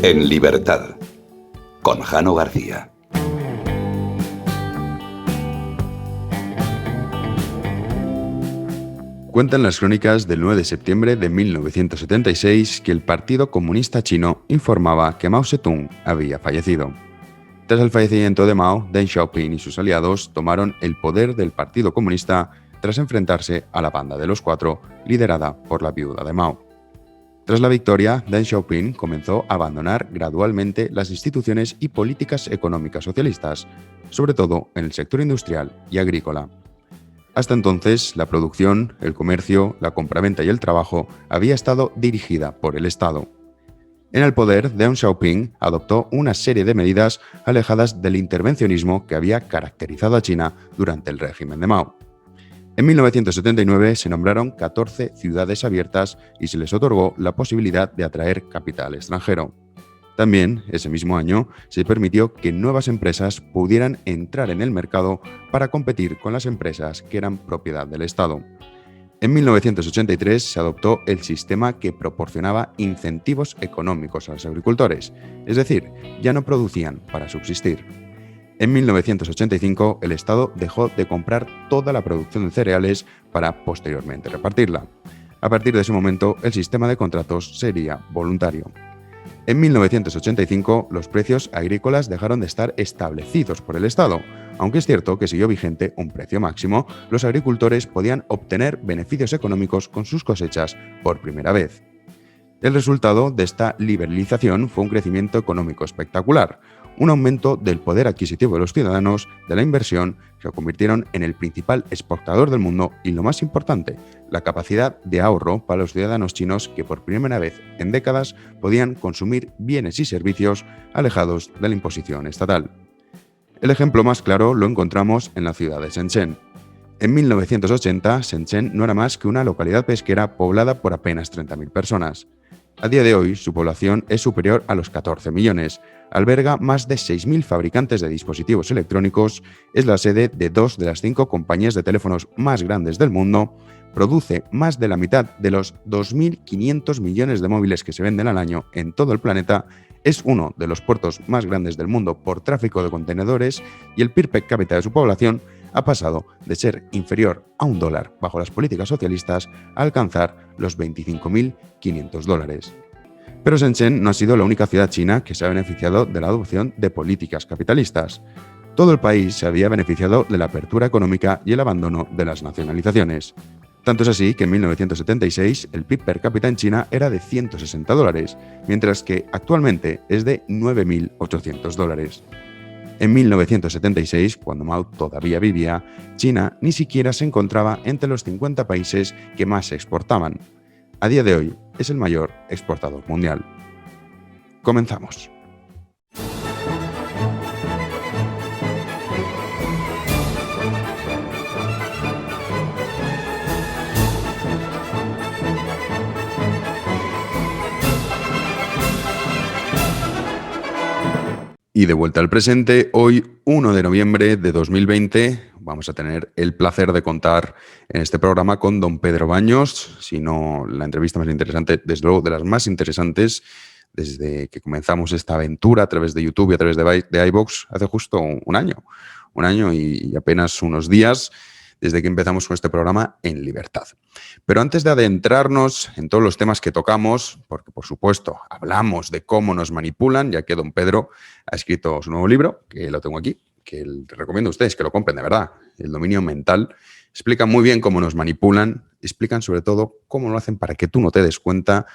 En libertad, con Jano García. Cuentan las crónicas del 9 de septiembre de 1976 que el Partido Comunista Chino informaba que Mao Zedong había fallecido. Tras el fallecimiento de Mao, Deng Xiaoping y sus aliados tomaron el poder del Partido Comunista tras enfrentarse a la Banda de los Cuatro, liderada por la viuda de Mao. Tras la victoria, Deng Xiaoping comenzó a abandonar gradualmente las instituciones y políticas económicas socialistas, sobre todo en el sector industrial y agrícola. Hasta entonces, la producción, el comercio, la compraventa y el trabajo había estado dirigida por el Estado. En el poder, Deng Xiaoping adoptó una serie de medidas alejadas del intervencionismo que había caracterizado a China durante el régimen de Mao. En 1979 se nombraron 14 ciudades abiertas y se les otorgó la posibilidad de atraer capital extranjero. También, ese mismo año, se permitió que nuevas empresas pudieran entrar en el mercado para competir con las empresas que eran propiedad del Estado. En 1983 se adoptó el sistema que proporcionaba incentivos económicos a los agricultores, es decir, ya no producían para subsistir. En 1985 el Estado dejó de comprar toda la producción de cereales para posteriormente repartirla. A partir de ese momento el sistema de contratos sería voluntario. En 1985 los precios agrícolas dejaron de estar establecidos por el Estado. Aunque es cierto que siguió vigente un precio máximo, los agricultores podían obtener beneficios económicos con sus cosechas por primera vez. El resultado de esta liberalización fue un crecimiento económico espectacular, un aumento del poder adquisitivo de los ciudadanos, de la inversión, que se convirtieron en el principal exportador del mundo y, lo más importante, la capacidad de ahorro para los ciudadanos chinos que por primera vez en décadas podían consumir bienes y servicios alejados de la imposición estatal. El ejemplo más claro lo encontramos en la ciudad de Shenzhen. En 1980, Shenzhen no era más que una localidad pesquera poblada por apenas 30.000 personas. A día de hoy, su población es superior a los 14 millones, alberga más de 6.000 fabricantes de dispositivos electrónicos, es la sede de 2 de las 5 compañías de teléfonos más grandes del mundo, produce más de la mitad de los 2.500 millones de móviles que se venden al año en todo el planeta, es uno de los puertos más grandes del mundo por tráfico de contenedores y el PIB per cápita de su población ha pasado de ser inferior a $1 bajo las políticas socialistas a alcanzar los $25.500. Pero Shenzhen no ha sido la única ciudad china que se ha beneficiado de la adopción de políticas capitalistas. Todo el país se había beneficiado de la apertura económica y el abandono de las nacionalizaciones. Tanto es así que en 1976 el PIB per cápita en China era de $160, mientras que actualmente es de $9.800. En 1976, cuando Mao todavía vivía, China ni siquiera se encontraba entre los 50 países que más se exportaban. A día de hoy es el mayor exportador mundial. Comenzamos. Y de vuelta al presente, hoy 1 de noviembre de 2020 vamos a tener el placer de contar en este programa con don Pedro Baños, si no la entrevista más interesante, desde luego de las más interesantes desde que comenzamos esta aventura a través de YouTube y a través de iVoox hace justo un año y apenas unos días desde que empezamos con este programa en libertad. Pero antes de adentrarnos en todos los temas que tocamos, porque por supuesto hablamos de cómo nos manipulan, ya que don Pedro ha escrito su nuevo libro, que lo tengo aquí, que les recomiendo a ustedes que lo compren, de verdad, El dominio mental, explica muy bien cómo nos manipulan, explican sobre todo cómo lo hacen para que tú no te des cuenta,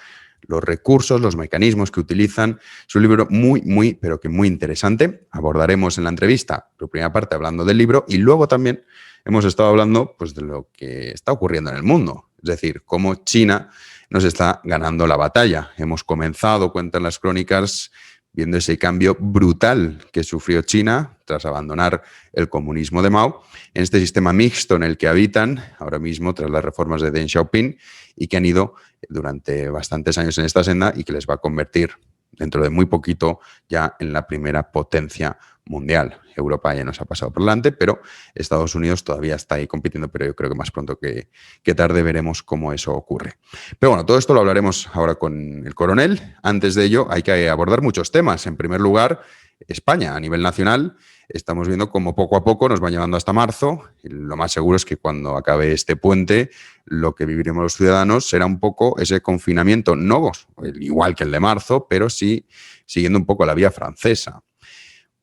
los recursos, los mecanismos que utilizan. Es un libro muy, pero que muy interesante. Abordaremos en la entrevista la primera parte hablando del libro y luego también hemos estado hablando pues, de lo que está ocurriendo en el mundo, es decir, cómo China nos está ganando la batalla. Hemos comenzado, cuentan las crónicas, viendo ese cambio brutal que sufrió China tras abandonar el comunismo de Mao, en este sistema mixto en el que habitan ahora mismo tras las reformas de Deng Xiaoping y que han ido durante bastantes años en esta senda y que les va a convertir dentro de muy poquito ya en la primera potencia mundial. Europa ya nos ha pasado por delante, pero Estados Unidos todavía está ahí compitiendo, pero yo creo que más pronto que tarde veremos cómo eso ocurre. Pero bueno, todo esto lo hablaremos ahora con el coronel. Antes de ello hay que abordar muchos temas. En primer lugar, España a nivel nacional. Estamos viendo cómo poco a poco nos va llevando hasta marzo. Lo más seguro es que cuando acabe este puente, lo que viviremos los ciudadanos será un poco ese confinamiento, no igual que el de marzo, pero sí siguiendo un poco la vía francesa.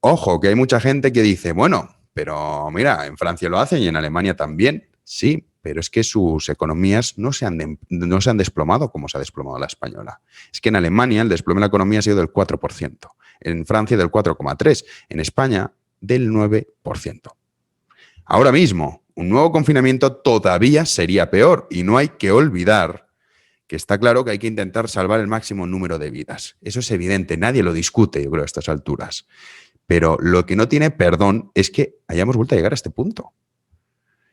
Ojo, que hay mucha gente que dice, bueno, pero mira, en Francia lo hacen y en Alemania también. Sí, pero es que sus economías no se han desplomado como se ha desplomado la española. Es que en Alemania el desplome de la economía ha sido del 4%, en Francia del 4,3%, en España del 9%. Ahora mismo, un nuevo confinamiento todavía sería peor y no hay que olvidar que está claro que hay que intentar salvar el máximo número de vidas. Eso es evidente, nadie lo discute, yo creo, a estas alturas. Pero lo que no tiene perdón es que hayamos vuelto a llegar a este punto.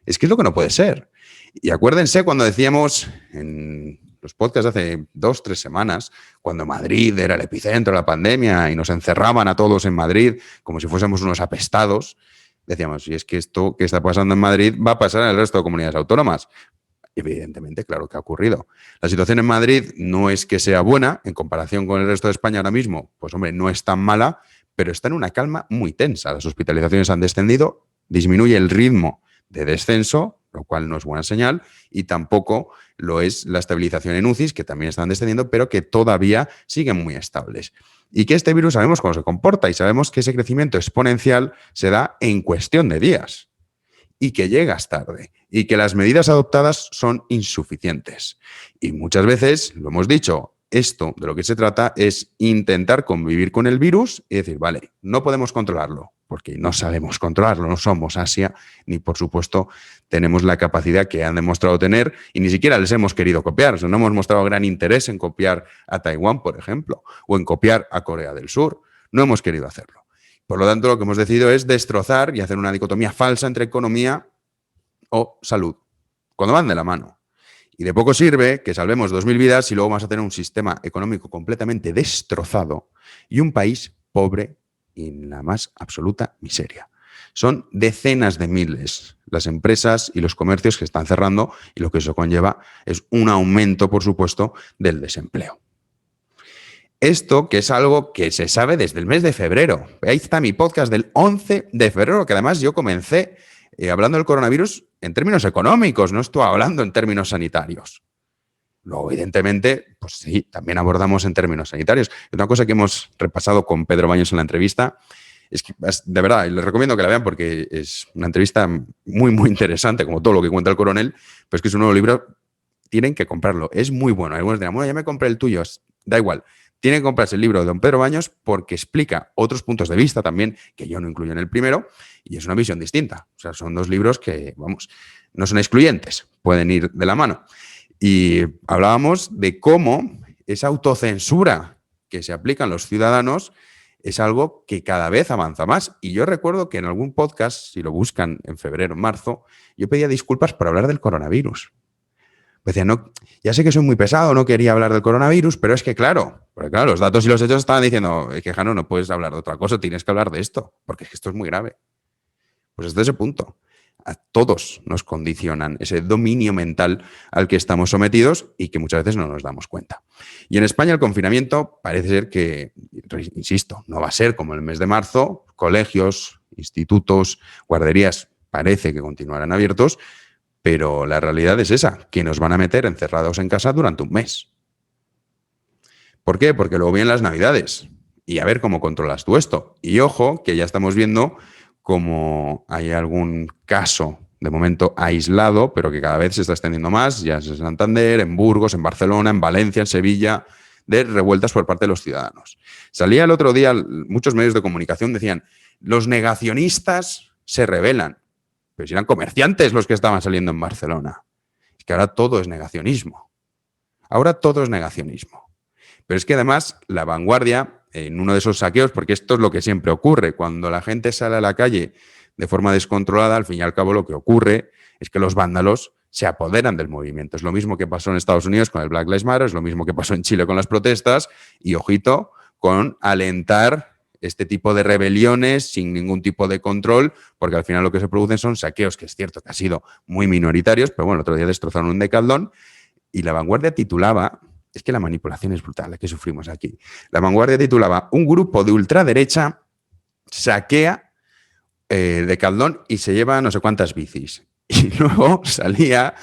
Es que es lo que no puede ser. Y acuérdense cuando decíamos en los podcasts hace 2 o 3 semanas, cuando Madrid era el epicentro de la pandemia y nos encerraban a todos en Madrid como si fuésemos unos apestados, decíamos, si es que esto que está pasando en Madrid va a pasar en el resto de comunidades autónomas. Evidentemente, claro que ha ocurrido. La situación en Madrid no es que sea buena, en comparación con el resto de España ahora mismo, pues hombre, no es tan mala, pero está en una calma muy tensa. Las hospitalizaciones han descendido, disminuye el ritmo de descenso, lo cual no es buena señal, y tampoco lo es la estabilización en UCIs, que también están descendiendo, pero que todavía siguen muy estables. Y que este virus sabemos cómo se comporta y sabemos que ese crecimiento exponencial se da en cuestión de días y que llegas tarde y que las medidas adoptadas son insuficientes. Y muchas veces, lo hemos dicho, esto de lo que se trata es intentar convivir con el virus y decir, vale, no podemos controlarlo, porque no sabemos controlarlo, no somos Asia, ni por supuesto tenemos la capacidad que han demostrado tener y ni siquiera les hemos querido copiar. O sea, no hemos mostrado gran interés en copiar a Taiwán, por ejemplo, o en copiar a Corea del Sur. No hemos querido hacerlo. Por lo tanto, lo que hemos decidido es destrozar y hacer una dicotomía falsa entre economía o salud, cuando van de la mano. Y de poco sirve que salvemos 2.000 vidas si luego vamos a tener un sistema económico completamente destrozado y un país pobre y en la más absoluta miseria. Son decenas de miles las empresas y los comercios que están cerrando y lo que eso conlleva es un aumento, por supuesto, del desempleo. Esto que es algo que se sabe desde el mes de febrero. Ahí está mi podcast del 11 de febrero, que además yo comencé hablando del coronavirus en términos económicos, no estoy hablando en términos sanitarios. Luego, evidentemente, pues sí, también abordamos en términos sanitarios. Una cosa que hemos repasado con Pedro Baños en la entrevista es que, de verdad, les recomiendo que la vean porque es una entrevista muy, muy interesante, como todo lo que cuenta el coronel, pero es que es un nuevo libro, tienen que comprarlo, es muy bueno. Algunos dirán, bueno, ya me compré el tuyo, da igual. Tienen que comprarse el libro de don Pedro Baños porque explica otros puntos de vista también que yo no incluyo en el primero y es una visión distinta. O sea, son 2 libros que, vamos, no son excluyentes, pueden ir de la mano. Y hablábamos de cómo esa autocensura que se aplican los ciudadanos es algo que cada vez avanza más. Y yo recuerdo que en algún podcast, si lo buscan en febrero, marzo, yo pedía disculpas por hablar del coronavirus. Decía, no, ya sé que soy muy pesado, no quería hablar del coronavirus, pero es que claro, porque claro, los datos y los hechos estaban diciendo, es que Jano, no puedes hablar de otra cosa, tienes que hablar de esto, porque es que esto es muy grave. Pues desde ese punto, a todos nos condicionan ese dominio mental al que estamos sometidos y que muchas veces no nos damos cuenta. Y en España el confinamiento parece ser que, insisto, no va a ser como el mes de marzo, colegios, institutos, guarderías, parece que continuarán abiertos, pero la realidad es esa, que nos van a meter encerrados en casa durante un mes. ¿Por qué? Porque luego vienen las Navidades. Y a ver cómo controlas tú esto. Y ojo, que ya estamos viendo cómo hay algún caso, de momento aislado, pero que cada vez se está extendiendo más, ya es en Santander, en Burgos, en Barcelona, en Valencia, en Sevilla, de revueltas por parte de los ciudadanos. Salía el otro día, muchos medios de comunicación decían, los negacionistas se rebelan. Pero si eran comerciantes los que estaban saliendo en Barcelona. Es que ahora todo es negacionismo. Ahora todo es negacionismo. Pero es que además La Vanguardia, en uno de esos saqueos, porque esto es lo que siempre ocurre, cuando la gente sale a la calle de forma descontrolada, al fin y al cabo lo que ocurre es que los vándalos se apoderan del movimiento. Es lo mismo que pasó en Estados Unidos con el Black Lives Matter, es lo mismo que pasó en Chile con las protestas y, ojito, con alentar este tipo de rebeliones sin ningún tipo de control, porque al final lo que se producen son saqueos, que es cierto que han sido muy minoritarios, pero bueno, el otro día destrozaron un Decathlon y La Vanguardia titulaba, es que la manipulación es brutal, la que sufrimos aquí, La Vanguardia titulaba, un grupo de ultraderecha saquea Decathlon y se lleva no sé cuántas bicis. Y luego salía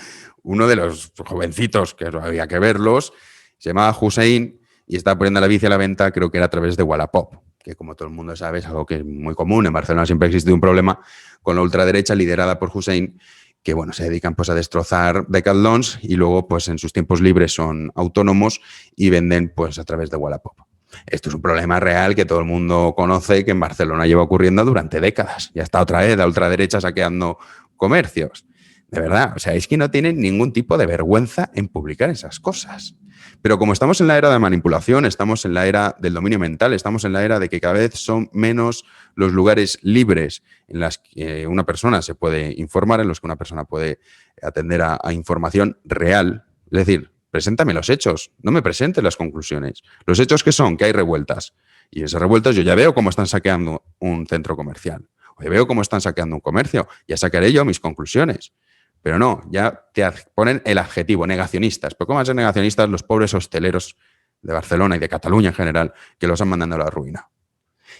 uno de los jovencitos, que había que verlos, se llamaba Hussein y estaba poniendo la bici a la venta, creo que era a través de Wallapop, que como todo el mundo sabe es algo que es muy común. En Barcelona siempre ha existido un problema con la ultraderecha liderada por Hussein, que bueno, se dedican pues a destrozar Decathlons y luego pues en sus tiempos libres son autónomos y venden pues a través de Wallapop. Esto es un problema real que todo el mundo conoce, que en Barcelona lleva ocurriendo durante décadas. Ya está otra vez la ultraderecha saqueando comercios. De verdad, o sea, es que no tienen ningún tipo de vergüenza en publicar esas cosas. Pero como estamos en la era de manipulación, estamos en la era del dominio mental, estamos en la era de que cada vez son menos los lugares libres en los que una persona se puede informar, en los que una persona puede atender a información real. Es decir, preséntame los hechos, no me presentes las conclusiones. Los hechos que son, que hay revueltas. Y esas revueltas yo ya veo cómo están saqueando un centro comercial. O ya veo cómo están saqueando un comercio. Ya sacaré yo mis conclusiones. Pero no, ya te ponen el adjetivo, negacionistas. ¿Pero cómo van a ser negacionistas los pobres hosteleros de Barcelona y de Cataluña en general, que los han mandado a la ruina?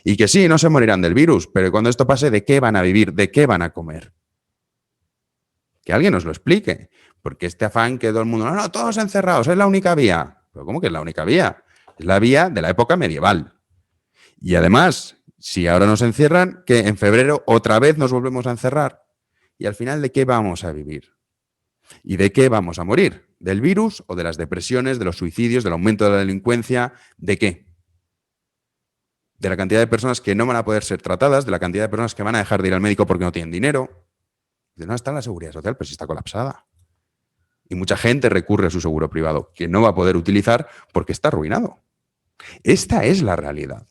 Y que sí, no se morirán del virus, pero cuando esto pase, ¿de qué van a vivir? ¿De qué van a comer? Que alguien nos lo explique. Porque este afán que todo el mundo, no, todos encerrados, es la única vía. ¿Pero cómo que es la única vía? Es la vía de la época medieval. Y además, si ahora nos encierran, que en febrero otra vez nos volvemos a encerrar. Y al final, ¿de qué vamos a vivir? ¿Y de qué vamos a morir? ¿Del virus o de las depresiones, de los suicidios, del aumento de la delincuencia? ¿De qué? De la cantidad de personas que no van a poder ser tratadas, de la cantidad de personas que van a dejar de ir al médico porque no tienen dinero. No está en la seguridad social, pero sí está colapsada. Y mucha gente recurre a su seguro privado, que no va a poder utilizar porque está arruinado. Esta es la realidad.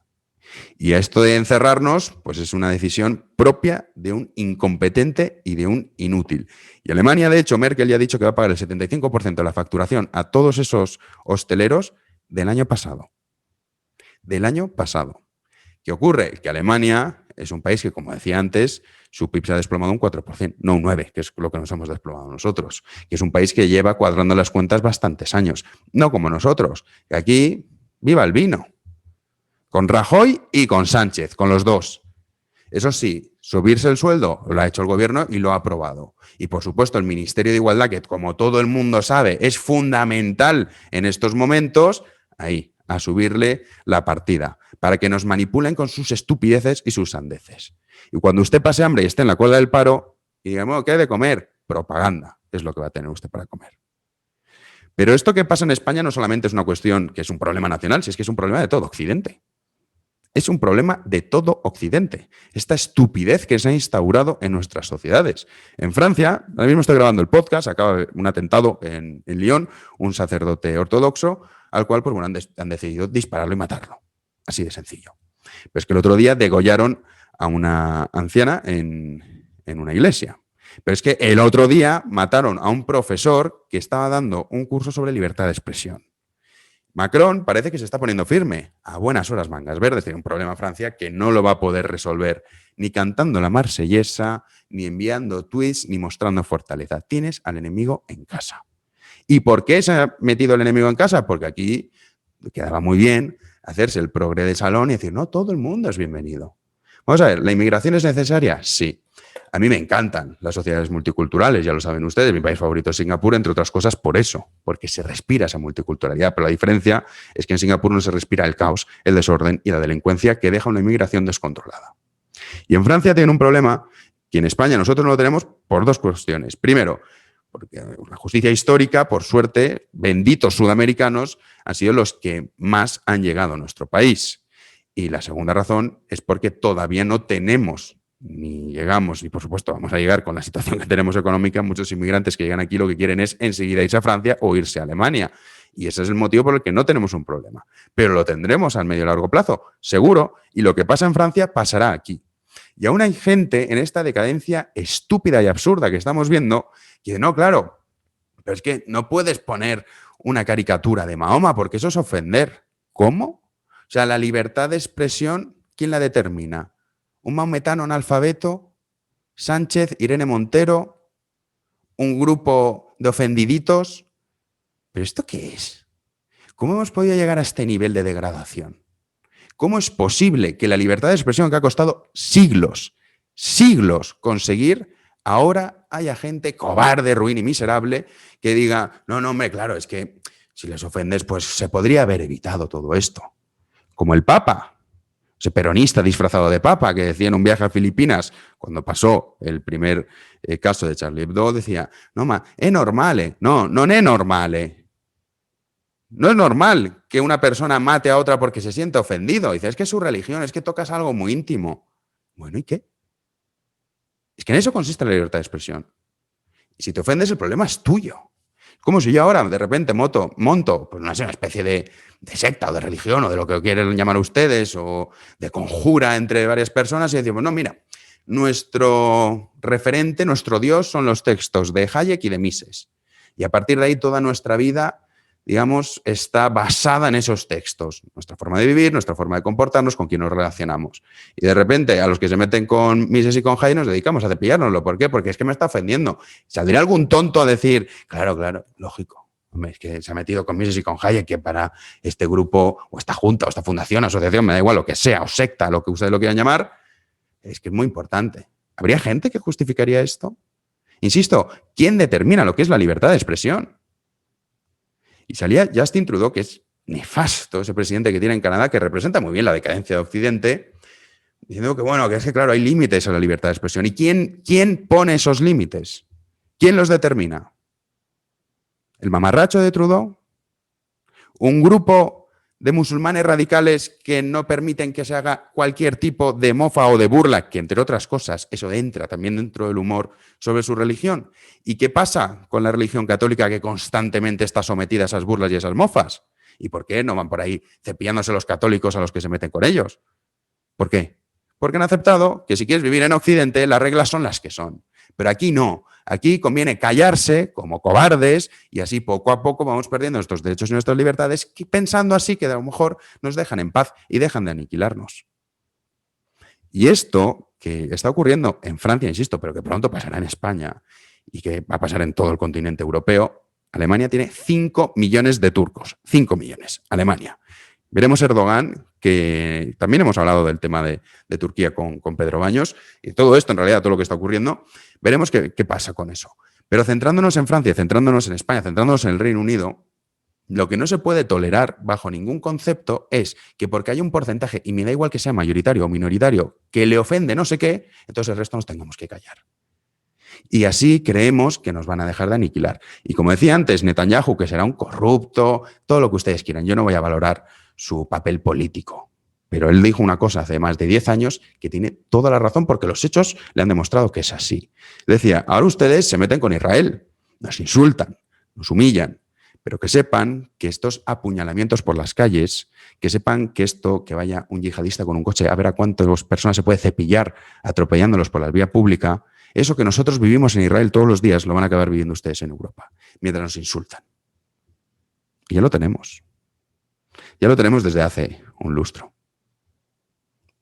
Y a esto de encerrarnos, pues es una decisión propia de un incompetente y de un inútil. Y Alemania, de hecho, Merkel ya ha dicho que va a pagar el 75% de la facturación a todos esos hosteleros del año pasado. Del año pasado. ¿Qué ocurre? Que Alemania es un país que, como decía antes, su PIB se ha desplomado un 4%, no un 9%, que es lo que nos hemos desplomado nosotros. Que es un país que lleva cuadrando las cuentas bastantes años. No como nosotros, que aquí viva el vino. Con Rajoy y con Sánchez, con los dos. Eso sí, subirse el sueldo lo ha hecho el gobierno y lo ha aprobado. Y por supuesto el Ministerio de Igualdad, que como todo el mundo sabe es fundamental en estos momentos, ahí, a subirle la partida, para que nos manipulen con sus estupideces y sus sandeces. Y cuando usted pase hambre y esté en la cola del paro, y diga, bueno, ¿qué hay de comer? Propaganda es lo que va a tener usted para comer. Pero esto que pasa en España no solamente es una cuestión que es un problema nacional, si es que es un problema de todo Occidente. Es un problema de todo Occidente. Esta estupidez que se ha instaurado en nuestras sociedades. En Francia, ahora mismo estoy grabando el podcast, acaba de un atentado en Lyon, un sacerdote ortodoxo, al cual pues, bueno, han decidido dispararlo y matarlo. Así de sencillo. Pero es que el otro día degollaron a una anciana en una iglesia. Pero es que el otro día mataron a un profesor que estaba dando un curso sobre libertad de expresión. Macron parece que se está poniendo firme. A buenas horas, mangas verdes. Tiene un problema Francia que no lo va a poder resolver ni cantando la marsellesa, ni enviando tweets, ni mostrando fortaleza. Tienes al enemigo en casa. ¿Y por qué se ha metido el enemigo en casa? Porque aquí quedaba muy bien hacerse el progre de salón y decir, no, todo el mundo es bienvenido. Vamos a ver, ¿la inmigración es necesaria? Sí. A mí me encantan las sociedades multiculturales, ya lo saben ustedes, mi país favorito es Singapur, entre otras cosas por eso, porque se respira esa multiculturalidad, pero la diferencia es que en Singapur no se respira el caos, el desorden y la delincuencia que deja una inmigración descontrolada. Y en Francia tienen un problema que en España nosotros no lo tenemos por dos cuestiones. Primero, porque la justicia histórica, por suerte, benditos sudamericanos, han sido los que más han llegado a nuestro país. Y la segunda razón es porque todavía no tenemos ni llegamos, y por supuesto vamos a llegar con la situación que tenemos económica, muchos inmigrantes que llegan aquí lo que quieren es enseguida irse a Francia o irse a Alemania. Y ese es el motivo por el que no tenemos un problema. Pero lo tendremos al medio y largo plazo, seguro, y lo que pasa en Francia pasará aquí. Y aún hay gente en esta decadencia estúpida y absurda que estamos viendo que dice, no, claro, pero es que no puedes poner una caricatura de Mahoma porque eso es ofender. ¿Cómo? O sea, la libertad de expresión, ¿quién la determina? ¿Un maometano analfabeto? ¿Sánchez, Irene Montero? ¿Un grupo de ofendiditos? ¿Pero esto qué es? ¿Cómo hemos podido llegar a este nivel de degradación? ¿Cómo es posible que la libertad de expresión que ha costado siglos conseguir, ahora haya gente cobarde, ruin y miserable que diga, no, hombre, claro, es que si les ofendes, pues se podría haber evitado todo esto? Como el Papa, ese peronista disfrazado de Papa que decía en un viaje a Filipinas, cuando pasó el primer caso de Charlie Hebdo, decía, no, ma, è normale. No, non è normale. No es normal que una persona mate a otra porque se siente ofendido. Dice, es que es su religión, es que tocas algo muy íntimo. Bueno, ¿y qué? Es que en eso consiste la libertad de expresión. Y si te ofendes, el problema es tuyo. Como si yo ahora de repente monto pues no sé, una especie de secta o de religión o de lo que quieren llamar ustedes o de conjura entre varias personas y decimos, no, mira, nuestro referente, nuestro Dios son los textos de Hayek y de Mises. Y a partir de ahí toda nuestra vida, digamos, está basada en esos textos. Nuestra forma de vivir, nuestra forma de comportarnos, con quién nos relacionamos. Y de repente a los que se meten con Mises y con Hayek nos dedicamos a cepillárnoslo. ¿Por qué? Porque es que me está ofendiendo. ¿Saldría algún tonto a decir, claro, lógico, hombre, es que se ha metido con Mises y con Hayek, que para este grupo o esta junta o esta fundación, asociación, me da igual lo que sea, o secta, lo que ustedes lo quieran llamar, es que es muy importante. ¿Habría gente que justificaría esto? Insisto, ¿quién determina lo que es la libertad de expresión? Y salía Justin Trudeau, que es nefasto, ese presidente que tiene en Canadá, que representa muy bien la decadencia de Occidente, diciendo que, bueno, que es que, claro, hay límites a la libertad de expresión. ¿Y quién pone esos límites? ¿Quién los determina? ¿El mamarracho de Trudeau? ¿Un grupo de musulmanes radicales que no permiten que se haga cualquier tipo de mofa o de burla, que entre otras cosas eso entra también dentro del humor sobre su religión? ¿Y qué pasa con la religión católica que constantemente está sometida a esas burlas y a esas mofas? ¿Y por qué no van por ahí cepillándose los católicos a los que se meten con ellos? ¿Por qué? Porque han aceptado que si quieres vivir en Occidente las reglas son las que son. Pero aquí no. Aquí conviene callarse como cobardes y así poco a poco vamos perdiendo nuestros derechos y nuestras libertades, pensando así que a lo mejor nos dejan en paz y dejan de aniquilarnos. Y esto que está ocurriendo en Francia, insisto, pero que pronto pasará en España y que va a pasar en todo el continente europeo, Alemania tiene 5 millones de turcos. 5 millones. Alemania. Veremos Erdogan, que también hemos hablado del tema de Turquía con Pedro Baños, y todo esto, en realidad, todo lo que está ocurriendo, veremos qué pasa con eso. Pero centrándonos en Francia, centrándonos en España, centrándonos en el Reino Unido, lo que no se puede tolerar bajo ningún concepto es que porque hay un porcentaje, y me da igual que sea mayoritario o minoritario, que le ofende no sé qué, entonces el resto nos tengamos que callar. Y así creemos que nos van a dejar de aniquilar. Y como decía antes, Netanyahu, que será un corrupto, todo lo que ustedes quieran, yo no voy a valorar su papel político. Pero él dijo una cosa hace más de 10 años que tiene toda la razón porque los hechos le han demostrado que es así. Decía, ahora ustedes se meten con Israel, nos insultan, nos humillan, pero que sepan que estos apuñalamientos por las calles, que sepan que esto, que vaya un yihadista con un coche a ver a cuántas personas se puede cepillar atropellándolos por la vía pública, eso que nosotros vivimos en Israel todos los días lo van a acabar viviendo ustedes en Europa, mientras nos insultan. Y ya lo tenemos. Ya lo tenemos desde hace un lustro.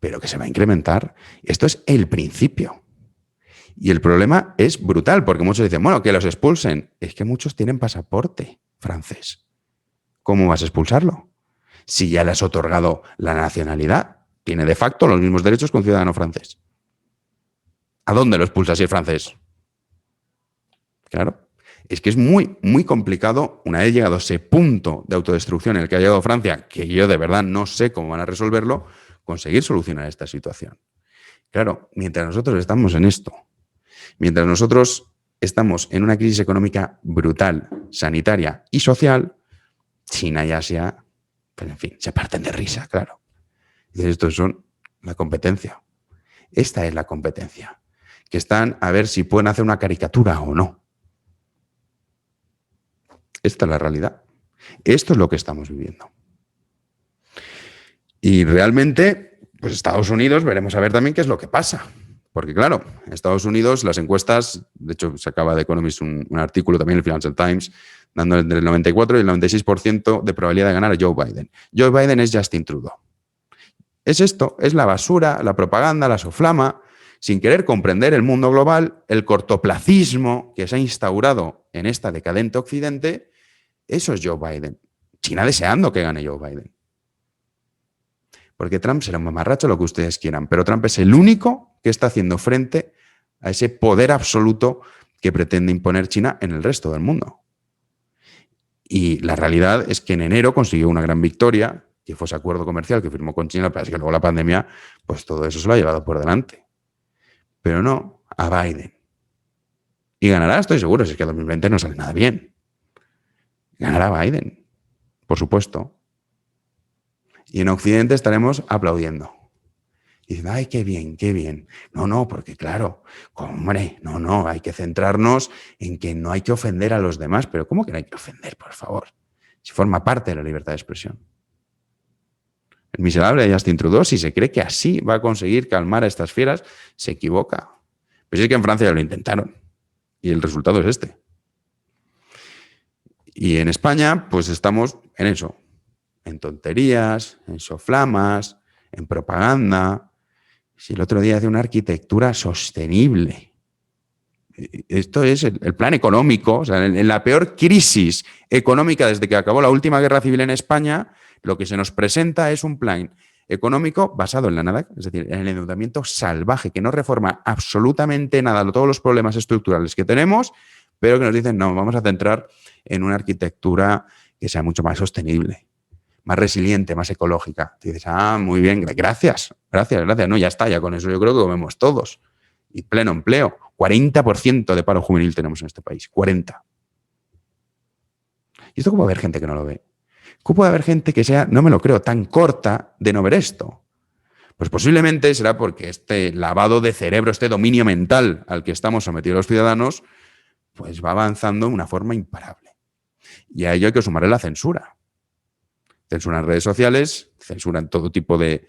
Pero que se va a incrementar. Esto es el principio. Y el problema es brutal, porque muchos dicen, bueno, que los expulsen. Es que muchos tienen pasaporte francés. ¿Cómo vas a expulsarlo? Si ya le has otorgado la nacionalidad, tiene de facto los mismos derechos que un ciudadano francés. ¿A dónde lo expulsas si es francés? Claro. Es que es muy, muy complicado, una vez llegado a ese punto de autodestrucción en el que ha llegado Francia, que yo de verdad no sé cómo van a resolverlo, conseguir solucionar esta situación. Claro, mientras nosotros estamos en esto, mientras nosotros estamos en una crisis económica brutal, sanitaria y social, China y Asia, pues en fin, se parten de risa, claro. Y estos son la competencia. Esta es la competencia. Que están a ver si pueden hacer una caricatura o no. Esta es la realidad. Esto es lo que estamos viviendo. Y realmente, pues Estados Unidos, veremos a ver también qué es lo que pasa. Porque claro, en Estados Unidos las encuestas, de hecho se acaba de Economist un artículo también en el Financial Times, dando entre el 94 y el 96% de probabilidad de ganar a Joe Biden. Joe Biden es Justin Trudeau. Es esto, es la basura, la propaganda, la soflama, sin querer comprender el mundo global, el cortoplacismo que se ha instaurado en esta decadente Occidente. Eso es Joe Biden. China deseando que gane Joe Biden. Porque Trump será un mamarracho, lo que ustedes quieran, pero Trump es el único que está haciendo frente a ese poder absoluto que pretende imponer China en el resto del mundo. Y la realidad es que en enero consiguió una gran victoria, que fue ese acuerdo comercial que firmó con China, pero es que luego la pandemia, pues todo eso se lo ha llevado por delante. Pero no a Biden. Y ganará, estoy seguro, si es que 2020 no sale nada bien. Ganará Biden, por supuesto. Y en Occidente estaremos aplaudiendo. Y dicen, ay, qué bien, qué bien. No, porque claro, hombre, no, hay que centrarnos en que no hay que ofender a los demás. Pero ¿cómo que no hay que ofender, por favor? Si forma parte de la libertad de expresión. El miserable de Justin Trudeau, si se cree que así va a conseguir calmar a estas fieras, se equivoca. Pero es que en Francia ya lo intentaron. Y el resultado es este. Y en España, pues estamos en eso. En tonterías, en soflamas, en propaganda. Si el otro día hace una arquitectura sostenible. Esto es el plan económico. O sea, en la peor crisis económica desde que acabó la última guerra civil en España, lo que se nos presenta es un plan económico basado en la nada, es decir, en el endeudamiento salvaje, que no reforma absolutamente nada, todos los problemas estructurales que tenemos, pero que nos dicen, no, vamos a centrar en una arquitectura que sea mucho más sostenible, más resiliente, más ecológica. Y dices, muy bien, gracias. No, ya está, ya con eso yo creo que comemos todos. Y pleno empleo. 40% de paro juvenil tenemos en este país. 40%. ¿Y esto cómo va a haber gente que no lo ve? ¿Cómo puede haber gente que sea, no me lo creo, tan corta de no ver esto? Pues posiblemente será porque este lavado de cerebro, este dominio mental al que estamos sometidos los ciudadanos, pues va avanzando de una forma imparable. Y a ello hay que sumarle la censura. Censura en redes sociales, censura en todo tipo de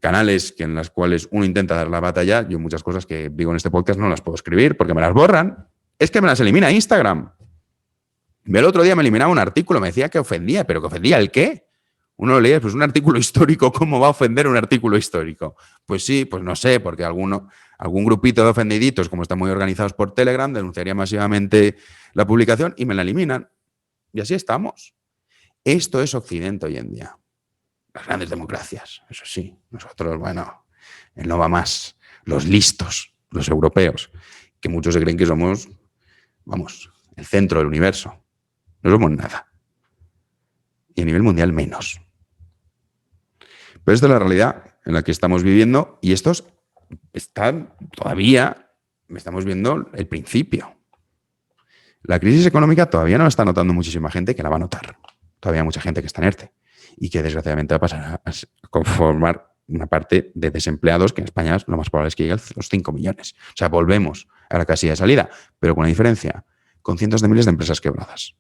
canales en las cuales uno intenta dar la batalla. Yo muchas cosas que digo en este podcast no las puedo escribir porque me las borran. Es que me las elimina Instagram. El otro día me eliminaba un artículo, me decía que ofendía, pero ¿que ofendía el qué? Uno lo leía, pues un artículo histórico, ¿cómo va a ofender un artículo histórico? Pues sí, pues no sé, porque algún grupito de ofendiditos, como están muy organizados por Telegram, denunciaría masivamente la publicación y me la eliminan. Y así estamos. Esto es Occidente hoy en día. Las grandes democracias, eso sí. Nosotros, bueno, el no va más. Los listos, los europeos, que muchos se creen que somos, vamos, el centro del universo. No somos nada. Y a nivel mundial menos. Pero esta es la realidad en la que estamos viviendo y estos están todavía, estamos viendo el principio. La crisis económica todavía no la está notando muchísima gente, que la va a notar. Todavía hay mucha gente que está en ERTE y que desgraciadamente va a pasar a conformar una parte de desempleados que en España lo más probable es que llegue a los 5 millones. O sea, volvemos a la casilla de salida, pero con una diferencia, con cientos de miles de empresas quebradas.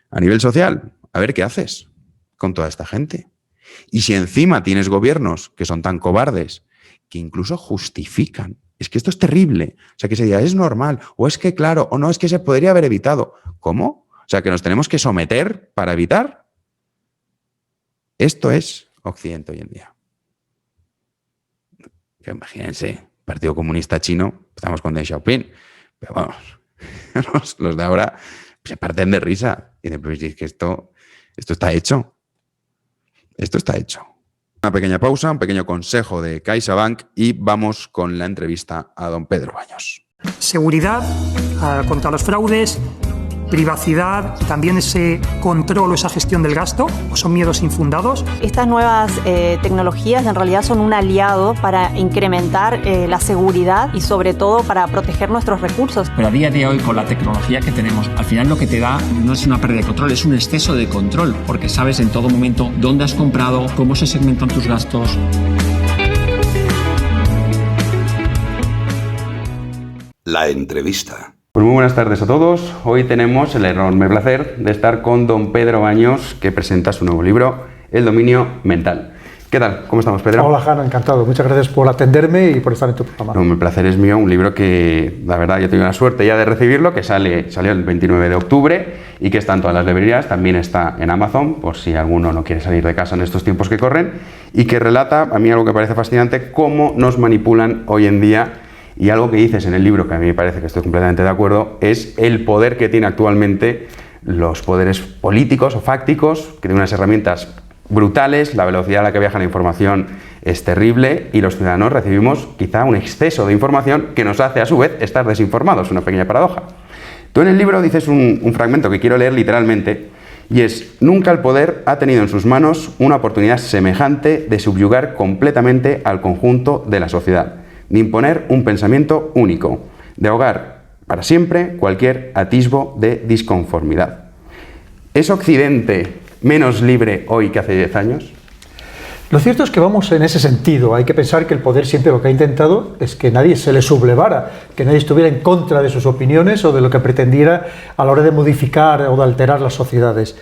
A nivel social, a ver qué haces con toda esta gente. Y si encima tienes gobiernos que son tan cobardes que incluso justifican, es que esto es terrible, o sea, que se diga, es normal, o es que claro, o no, es que se podría haber evitado. ¿Cómo? O sea, que nos tenemos que someter para evitar. Esto es Occidente hoy en día. Que imagínense, Partido Comunista Chino, estamos con Deng Xiaoping, pero vamos, los de ahora se parten de risa. Y dicen, pues es que esto está hecho. Esto está hecho. Una pequeña pausa, un pequeño consejo de CaixaBank y vamos con la entrevista a don Pedro Baños. Seguridad contra los fraudes, privacidad, también ese control o esa gestión del gasto, o son miedos infundados. Estas nuevas tecnologías en realidad son un aliado para incrementar la seguridad y sobre todo para proteger nuestros recursos. Pero a día de hoy, con la tecnología que tenemos, al final lo que te da no es una pérdida de control, es un exceso de control, porque sabes en todo momento dónde has comprado, cómo se segmentan tus gastos. La entrevista. Pues muy buenas tardes a todos. Hoy tenemos el enorme placer de estar con don Pedro Baños, que presenta su nuevo libro, El dominio mental, ¿Qué tal? ¿Cómo estamos, Pedro? Hola, Jano, encantado. Muchas gracias por atenderme y por estar en tu programa. No, mi placer es mío. Un libro que, la verdad, yo tengo la suerte ya de recibirlo, que salió el 29 de octubre y que está en todas las librerías. También está en Amazon, por si alguno no quiere salir de casa en estos tiempos que corren, y que relata, a mí algo que parece fascinante, cómo nos manipulan hoy en día. Y algo que dices en el libro, que a mí me parece que estoy completamente de acuerdo, es el poder que tiene actualmente los poderes políticos o fácticos, que tienen unas herramientas brutales, la velocidad a la que viaja la información es terrible y los ciudadanos recibimos quizá un exceso de información que nos hace a su vez estar desinformados, una pequeña paradoja. Tú en el libro dices un fragmento que quiero leer literalmente y es: nunca el poder ha tenido en sus manos una oportunidad semejante de subyugar completamente al conjunto de la sociedad, de imponer un pensamiento único, de ahogar para siempre cualquier atisbo de disconformidad. ¿Es Occidente menos libre hoy que hace 10 años? Lo cierto es que vamos en ese sentido. Hay que pensar que el poder siempre lo que ha intentado es que nadie se le sublevara, que nadie estuviera en contra de sus opiniones o de lo que pretendiera a la hora de modificar o de alterar las sociedades.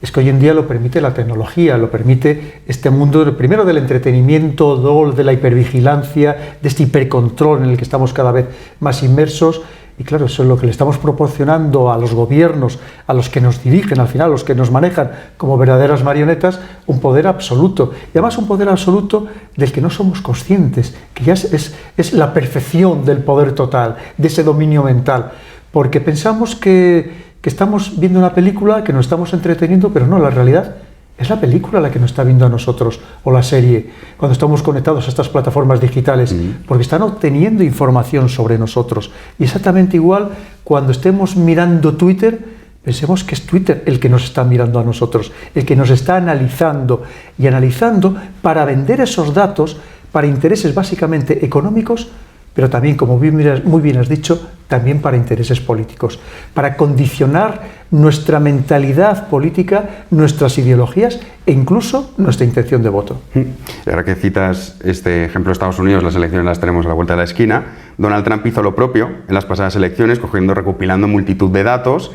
Es que hoy en día lo permite la tecnología, lo permite este mundo, primero del entretenimiento, de la hipervigilancia, de este hipercontrol en el que estamos cada vez más inmersos. Y claro, eso es lo que le estamos proporcionando a los gobiernos, a los que nos dirigen, al final, a los que nos manejan como verdaderas marionetas, un poder absoluto. Y además un poder absoluto del que no somos conscientes, que ya es la perfección del poder total, de ese dominio mental. Porque pensamos que estamos viendo una película, que nos estamos entreteniendo, pero no, la realidad es la película la que nos está viendo a nosotros, o la serie, cuando estamos conectados a estas plataformas digitales, porque están obteniendo información sobre nosotros. Y exactamente igual, cuando estemos mirando Twitter, pensemos que es Twitter el que nos está mirando a nosotros, el que nos está analizando, y analizando para vender esos datos para intereses básicamente económicos, pero también, como muy bien has dicho, también para intereses políticos, para condicionar nuestra mentalidad política, nuestras ideologías e incluso nuestra intención de voto. Y ahora que citas este ejemplo de Estados Unidos, las elecciones las tenemos a la vuelta de la esquina. Donald Trump hizo lo propio en las pasadas elecciones, recopilando multitud de datos.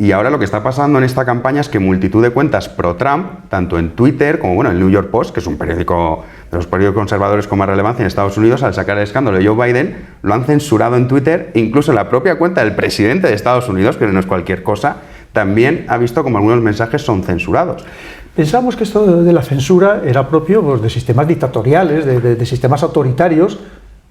Y ahora lo que está pasando en esta campaña es que multitud de cuentas pro-Trump, tanto en Twitter como el New York Post, que es un periódico de los periódicos conservadores con más relevancia en Estados Unidos, al sacar el escándalo de Joe Biden, lo han censurado en Twitter. Incluso la propia cuenta del presidente de Estados Unidos, que no es cualquier cosa, también ha visto como algunos mensajes son censurados. Pensamos que esto de la censura era propio de sistemas dictatoriales, de sistemas autoritarios.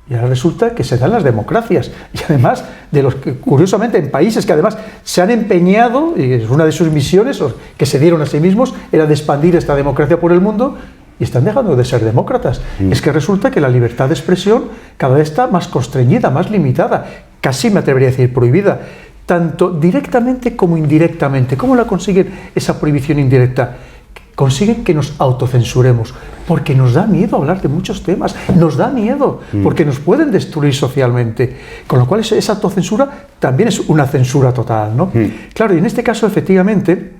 Y ahora resulta que se dan las democracias. Y además, de los que, curiosamente, en países que además se han empeñado, y es una de sus misiones que se dieron a sí mismos, era de expandir esta democracia por el mundo, y están dejando de ser demócratas. Es que resulta que la libertad de expresión cada vez está más constreñida, más limitada, casi me atrevería a decir prohibida, tanto directamente como indirectamente. ¿Cómo la consiguen esa prohibición indirecta? Consiguen que nos autocensuremos, porque nos da miedo hablar de muchos temas, nos da miedo, porque nos pueden destruir socialmente, con lo cual esa autocensura también es una censura total, ¿no? Claro, y en este caso, efectivamente,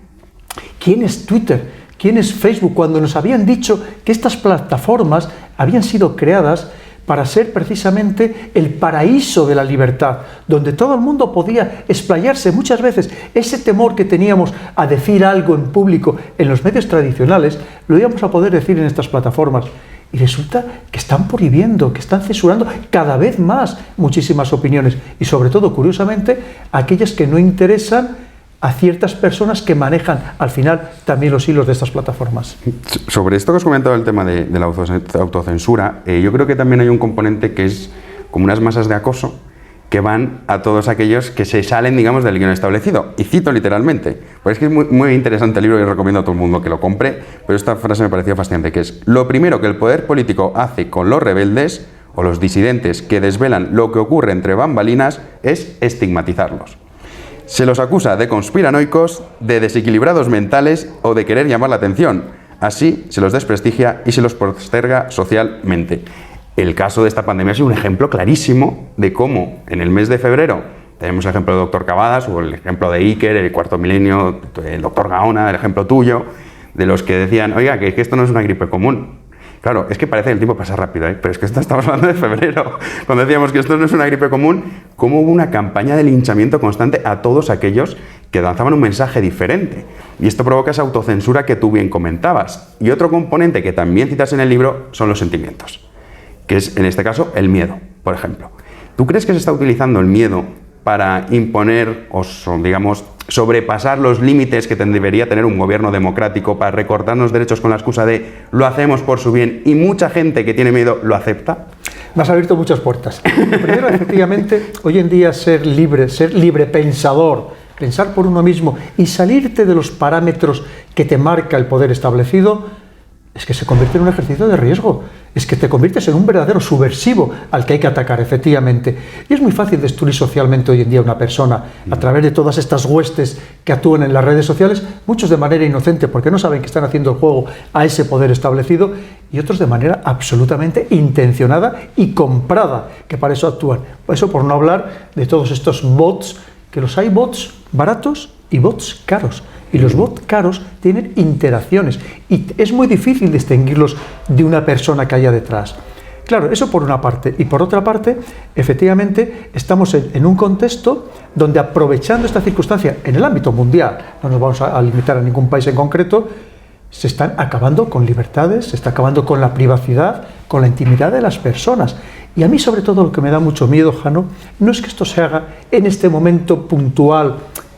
¿quién es Twitter? ¿Quién es Facebook? Cuando nos habían dicho que estas plataformas habían sido creadas para ser precisamente el paraíso de la libertad, donde todo el mundo podía explayarse. Muchas veces ese temor que teníamos a decir algo en público en los medios tradicionales, lo íbamos a poder decir en estas plataformas. Y resulta que están prohibiendo, que están censurando cada vez más muchísimas opiniones, y sobre todo, curiosamente, aquellas que no interesan a ciertas personas que manejan al final también los hilos de estas plataformas. Sobre esto que os comentaba, el tema de la autocensura, yo creo que también hay un componente que es como unas masas de acoso que van a todos aquellos que se salen, digamos, del guión establecido. Y cito literalmente, porque es que es muy interesante el libro y recomiendo a todo el mundo que lo compre, pero esta frase me pareció fascinante, que es: lo primero que el poder político hace con los rebeldes o los disidentes que desvelan lo que ocurre entre bambalinas es estigmatizarlos. Se los acusa de conspiranoicos, de desequilibrados mentales o de querer llamar la atención. Así se los desprestigia y se los posterga socialmente. El caso de esta pandemia ha sido un ejemplo clarísimo de cómo en el mes de febrero tenemos el ejemplo del doctor Cavadas o el ejemplo de Iker, el Cuarto Milenio, el doctor Gaona, el ejemplo tuyo, de los que decían, oiga, que esto no es una gripe común. Claro, es que parece que el tiempo pasa rápido, pero es que estamos hablando de febrero, cuando decíamos que esto no es una gripe común. Cómo hubo una campaña de linchamiento constante a todos aquellos que lanzaban un mensaje diferente. Y esto provoca esa autocensura que tú bien comentabas. Y otro componente que también citas en el libro son los sentimientos, que es en este caso el miedo, por ejemplo. ¿Tú crees que se está utilizando el miedo para imponer o, digamos, sobrepasar los límites que debería tener un gobierno democrático, para recortarnos derechos con la excusa de lo hacemos por su bien, y mucha gente que tiene miedo lo acepta? Me has abierto muchas puertas. Primero, efectivamente, hoy en día ser libre pensador, pensar por uno mismo y salirte de los parámetros que te marca el poder establecido, es que se convierte en un ejercicio de riesgo. Es que te conviertes en un verdadero subversivo al que hay que atacar, efectivamente. Y es muy fácil destruir socialmente hoy en día a una persona a través de todas estas huestes que actúan en las redes sociales, muchos de manera inocente porque no saben que están haciendo el juego a ese poder establecido, y otros de manera absolutamente intencionada y comprada, que para eso actúan. Eso por no hablar de todos estos bots, que los hay bots baratos y bots caros. Y los bots caros tienen interacciones y es muy difícil distinguirlos de una persona que haya detrás. Claro, eso por una parte. Y por otra parte, efectivamente, estamos en un contexto donde, aprovechando esta circunstancia en el ámbito mundial, no nos vamos a limitar a ningún país en concreto, se están acabando con libertades, se está acabando con la privacidad, con la intimidad de las personas. Y a mí, sobre todo, lo que me da mucho miedo, Jano, no es que esto se haga en este momento puntual,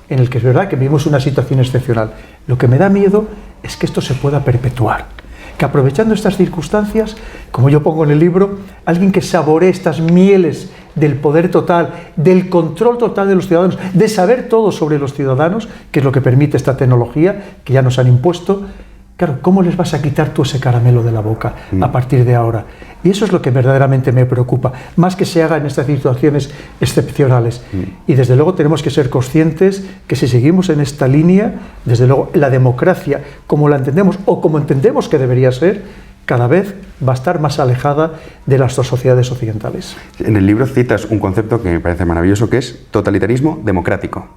en el que es verdad que vivimos una situación excepcional. Lo que me da miedo es que esto se pueda perpetuar, que aprovechando estas circunstancias, como yo pongo en el libro, alguien que saboree estas mieles del poder total, del control total de los ciudadanos, de saber todo sobre los ciudadanos, que es lo que permite esta tecnología que ya nos han impuesto. Claro, ¿cómo les vas a quitar tú ese caramelo de la boca a partir de ahora? Y eso es lo que verdaderamente me preocupa, más que se haga en estas situaciones excepcionales. Y desde luego tenemos que ser conscientes que si seguimos en esta línea, desde luego la democracia, como la entendemos o como entendemos que debería ser, cada vez va a estar más alejada de las dos sociedades occidentales. En el libro citas un concepto que me parece maravilloso, que es totalitarismo democrático.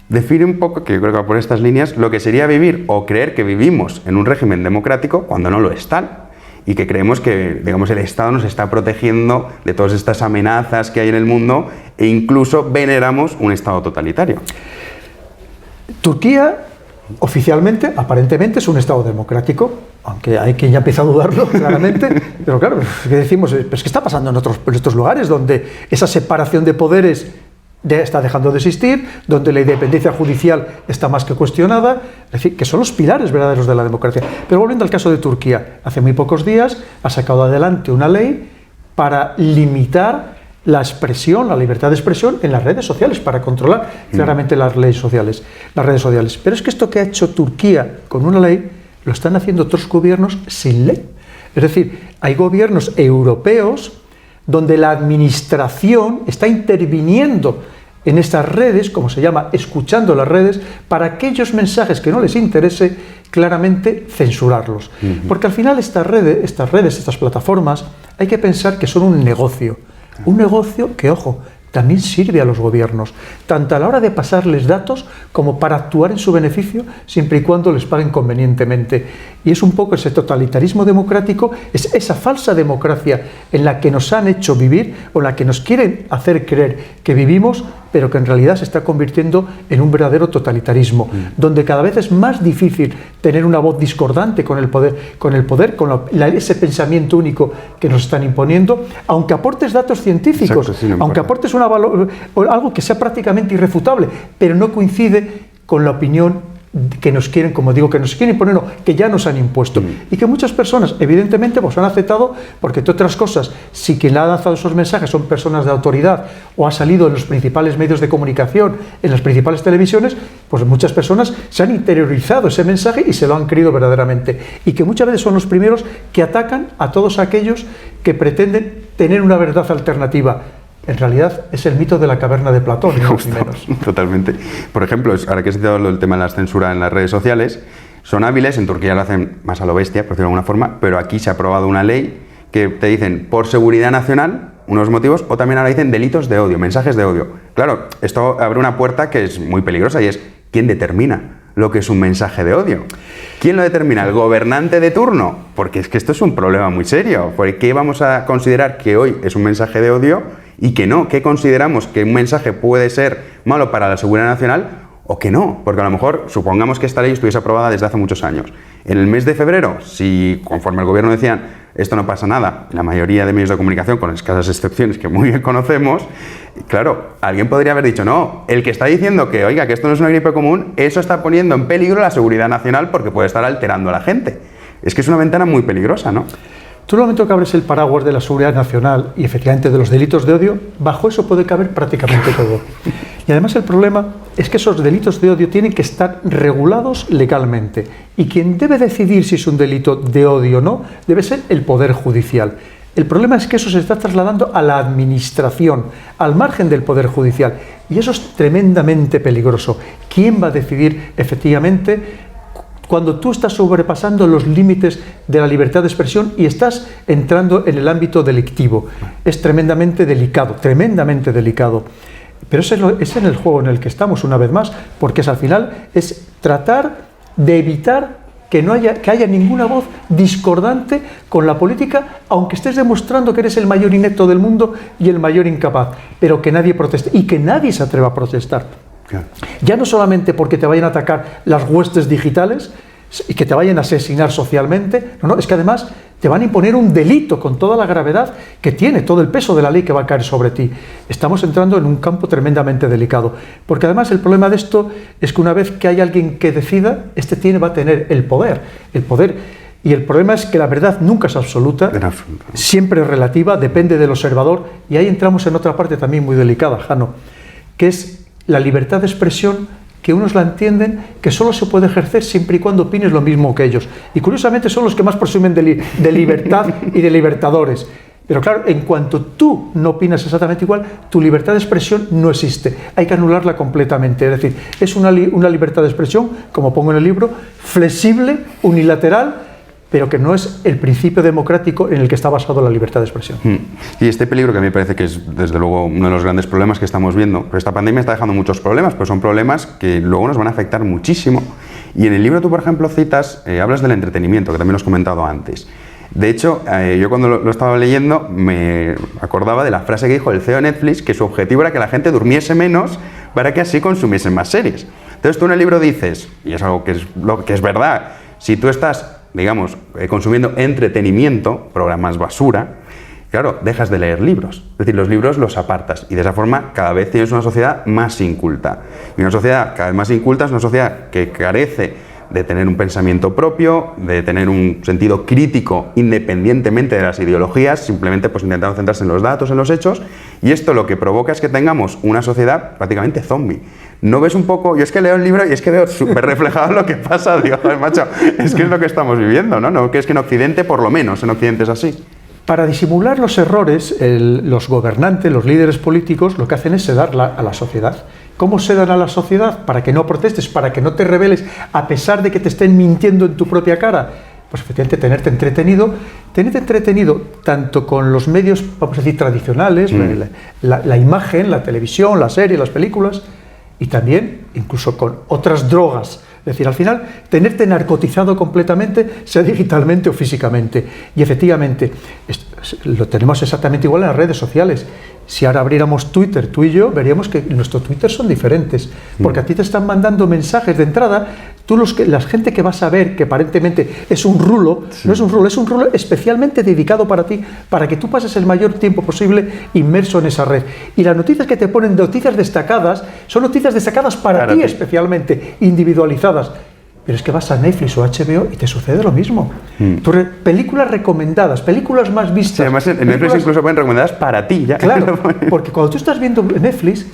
Define un poco, que yo creo que va por estas líneas, lo que sería vivir o creer que vivimos en un régimen democrático cuando no lo es tal, y que creemos que, digamos, el Estado nos está protegiendo de todas estas amenazas que hay en el mundo, e incluso veneramos un Estado totalitario. Turquía, oficialmente, aparentemente, es un Estado democrático, aunque hay quien ya empieza a dudarlo, claramente, pero claro, ¿qué decimos? Pues ¿qué está pasando en otros lugares donde esa separación de poderes está dejando de existir, donde la independencia judicial está más que cuestionada, es decir, que son los pilares verdaderos de la democracia? Pero volviendo al caso de Turquía, hace muy pocos días ha sacado adelante una ley para limitar la expresión, la libertad de expresión en las redes sociales, para controlar claramente las redes sociales. Pero es que esto que ha hecho Turquía con una ley, lo están haciendo otros gobiernos sin ley. Es decir, hay gobiernos europeos donde la administración está interviniendo en estas redes, como se llama, escuchando las redes, para aquellos mensajes que no les interese, claramente censurarlos. Porque al final estas redes, estas plataformas, hay que pensar que son un negocio que, ojo, también sirve a los gobiernos, tanto a la hora de pasarles datos como para actuar en su beneficio, siempre y cuando les paguen convenientemente. Y es un poco ese totalitarismo democrático, es esa falsa democracia en la que nos han hecho vivir, o en la que nos quieren hacer creer que vivimos, pero que en realidad se está convirtiendo en un verdadero totalitarismo, donde cada vez es más difícil tener una voz discordante con el poder, ese pensamiento único que nos están imponiendo, aunque aportes datos científicos. Exacto, sí, no aunque aportes algo que sea prácticamente irrefutable, pero no coincide con la opinión que nos quieren, como digo, que nos quieren imponer, no, que ya nos han impuesto. Y que muchas personas, evidentemente, pues han aceptado, porque entre otras cosas, si quien le ha lanzado esos mensajes son personas de autoridad o ha salido en los principales medios de comunicación, en las principales televisiones, pues muchas personas se han interiorizado ese mensaje y se lo han creído verdaderamente. Y que muchas veces son los primeros que atacan a todos aquellos que pretenden tener una verdad alternativa. En realidad es el mito de la caverna de Platón, ni más ni menos. Totalmente. Por ejemplo, ahora que has citado el tema de la censura en las redes sociales, son hábiles, en Turquía lo hacen más a lo bestia, por decirlo de alguna forma, pero aquí se ha aprobado una ley que te dicen por seguridad nacional, unos motivos, o también ahora dicen delitos de odio, mensajes de odio. Claro, esto abre una puerta que es muy peligrosa, y es ¿quién determina lo que es un mensaje de odio? ¿Quién lo determina? ¿El gobernante de turno? Porque es que esto es un problema muy serio. ¿Por qué vamos a considerar que hoy es un mensaje de odio y que no? ¿Qué consideramos que un mensaje puede ser malo para la seguridad nacional o que no, porque a lo mejor supongamos que esta ley estuviese aprobada desde hace muchos años. En el mes de febrero, si conforme el gobierno decían esto no pasa nada, la mayoría de medios de comunicación, con escasas excepciones que muy bien conocemos, claro, alguien podría haber dicho, no, el que está diciendo que, oiga, que esto no es una gripe común, eso está poniendo en peligro la seguridad nacional porque puede estar alterando a la gente. Es que es una ventana muy peligrosa, ¿no? Tú en el momento que abres el paraguas de la seguridad nacional y efectivamente de los delitos de odio, bajo eso puede caber prácticamente todo. Y además el problema es que esos delitos de odio tienen que estar regulados legalmente. Y quien debe decidir si es un delito de odio o no, debe ser el Poder Judicial. El problema es que eso se está trasladando a la administración, al margen del Poder Judicial. Y eso es tremendamente peligroso. ¿Quién va a decidir efectivamente cuando tú estás sobrepasando los límites de la libertad de expresión y estás entrando en el ámbito delictivo? Es tremendamente delicado, tremendamente delicado. Pero es en el juego en el que estamos una vez más, porque al final es tratar de evitar que haya ninguna voz discordante con la política, aunque estés demostrando que eres el mayor inepto del mundo y el mayor incapaz, pero que nadie proteste y que nadie se atreva a protestar. Claro. Ya no solamente porque te vayan a atacar las huestes digitales y que te vayan a asesinar socialmente, no, es que además te van a imponer un delito con toda la gravedad que tiene, todo el peso de la ley que va a caer sobre ti. Estamos entrando en un campo tremendamente delicado, porque además el problema de esto es que una vez que hay alguien que decida, va a tener el poder, y el problema es que la verdad nunca es absoluta, siempre es relativa, depende del observador, y ahí entramos en otra parte también muy delicada, Jano, que es la libertad de expresión, que unos la entienden que solo se puede ejercer siempre y cuando opines lo mismo que ellos. Y curiosamente son los que más presumen de libertad y de libertadores. Pero claro, en cuanto tú no opinas exactamente igual, tu libertad de expresión no existe. Hay que anularla completamente. Es decir, es una libertad de expresión, como pongo en el libro, flexible, unilateral, pero que no es el principio democrático en el que está basado la libertad de expresión. Y este peligro, que a mí me parece que es desde luego uno de los grandes problemas que estamos viendo, pero esta pandemia está dejando muchos problemas, pues son problemas que luego nos van a afectar muchísimo. Y en el libro tú, por ejemplo, hablas del entretenimiento, que también lo has comentado antes. De hecho, yo cuando lo estaba leyendo me acordaba de la frase que dijo el CEO de Netflix, que su objetivo era que la gente durmiese menos para que así consumiesen más series. Entonces tú en el libro dices, y es algo que es verdad, si tú estás, digamos, consumiendo entretenimiento, programas basura, claro, dejas de leer libros. Es decir, los libros los apartas y de esa forma cada vez tienes una sociedad más inculta. Y una sociedad cada vez más inculta es una sociedad que carece de tener un pensamiento propio, de tener un sentido crítico independientemente de las ideologías, simplemente pues intentando centrarse en los datos, en los hechos, y esto lo que provoca es que tengamos una sociedad prácticamente zombie. ¿No ves un poco? Yo es que leo el libro y es que veo súper reflejado lo que pasa, digo, joder, macho, es que es lo que estamos viviendo, ¿no? ¿No? Que es que en Occidente, por lo menos, en Occidente es así. Para disimular los errores, los gobernantes, los líderes políticos, lo que hacen es sedar a la sociedad. ¿Cómo sedan a la sociedad? Para que no protestes, para que no te rebeles, a pesar de que te estén mintiendo en tu propia cara. Pues efectivamente tenerte entretenido tanto con los medios, vamos a decir, tradicionales, la imagen, la televisión, la serie, las películas, y también incluso con otras drogas. Es decir, al final, tenerte narcotizado completamente, sea digitalmente o físicamente. Y efectivamente, lo tenemos exactamente igual en las redes sociales. Si ahora abriéramos Twitter, tú y yo, veríamos que nuestros Twitter son diferentes, porque a ti te están mandando mensajes de entrada, la gente que vas a ver, que aparentemente es un rulo, no es un rulo, es un rulo especialmente dedicado para ti, para que tú pases el mayor tiempo posible inmerso en esa red. Y las noticias que te ponen, noticias destacadas, son noticias destacadas para ti especialmente, individualizadas. Pero es que vas a Netflix o HBO y te sucede lo mismo. Películas recomendadas, películas más vistas. Sí, además en Netflix incluso pueden recomendadas para ti. Ya. Claro, porque cuando tú estás viendo Netflix,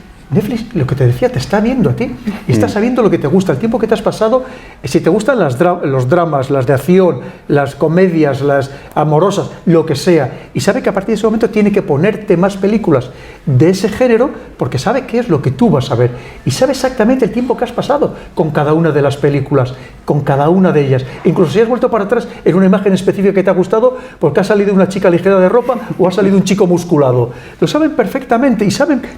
lo que te decía, te está viendo a ti y está sabiendo lo que te gusta, el tiempo que te has pasado. Si te gustan los dramas, las de acción, las comedias, las amorosas, lo que sea, y sabe que a partir de ese momento tiene que ponerte más películas de ese género porque sabe qué es lo que tú vas a ver y sabe exactamente el tiempo que has pasado con cada una de las películas, con cada una de ellas. Incluso si has vuelto para atrás en una imagen específica que te ha gustado porque ha salido una chica ligera de ropa o ha salido un chico musculado. Lo saben perfectamente y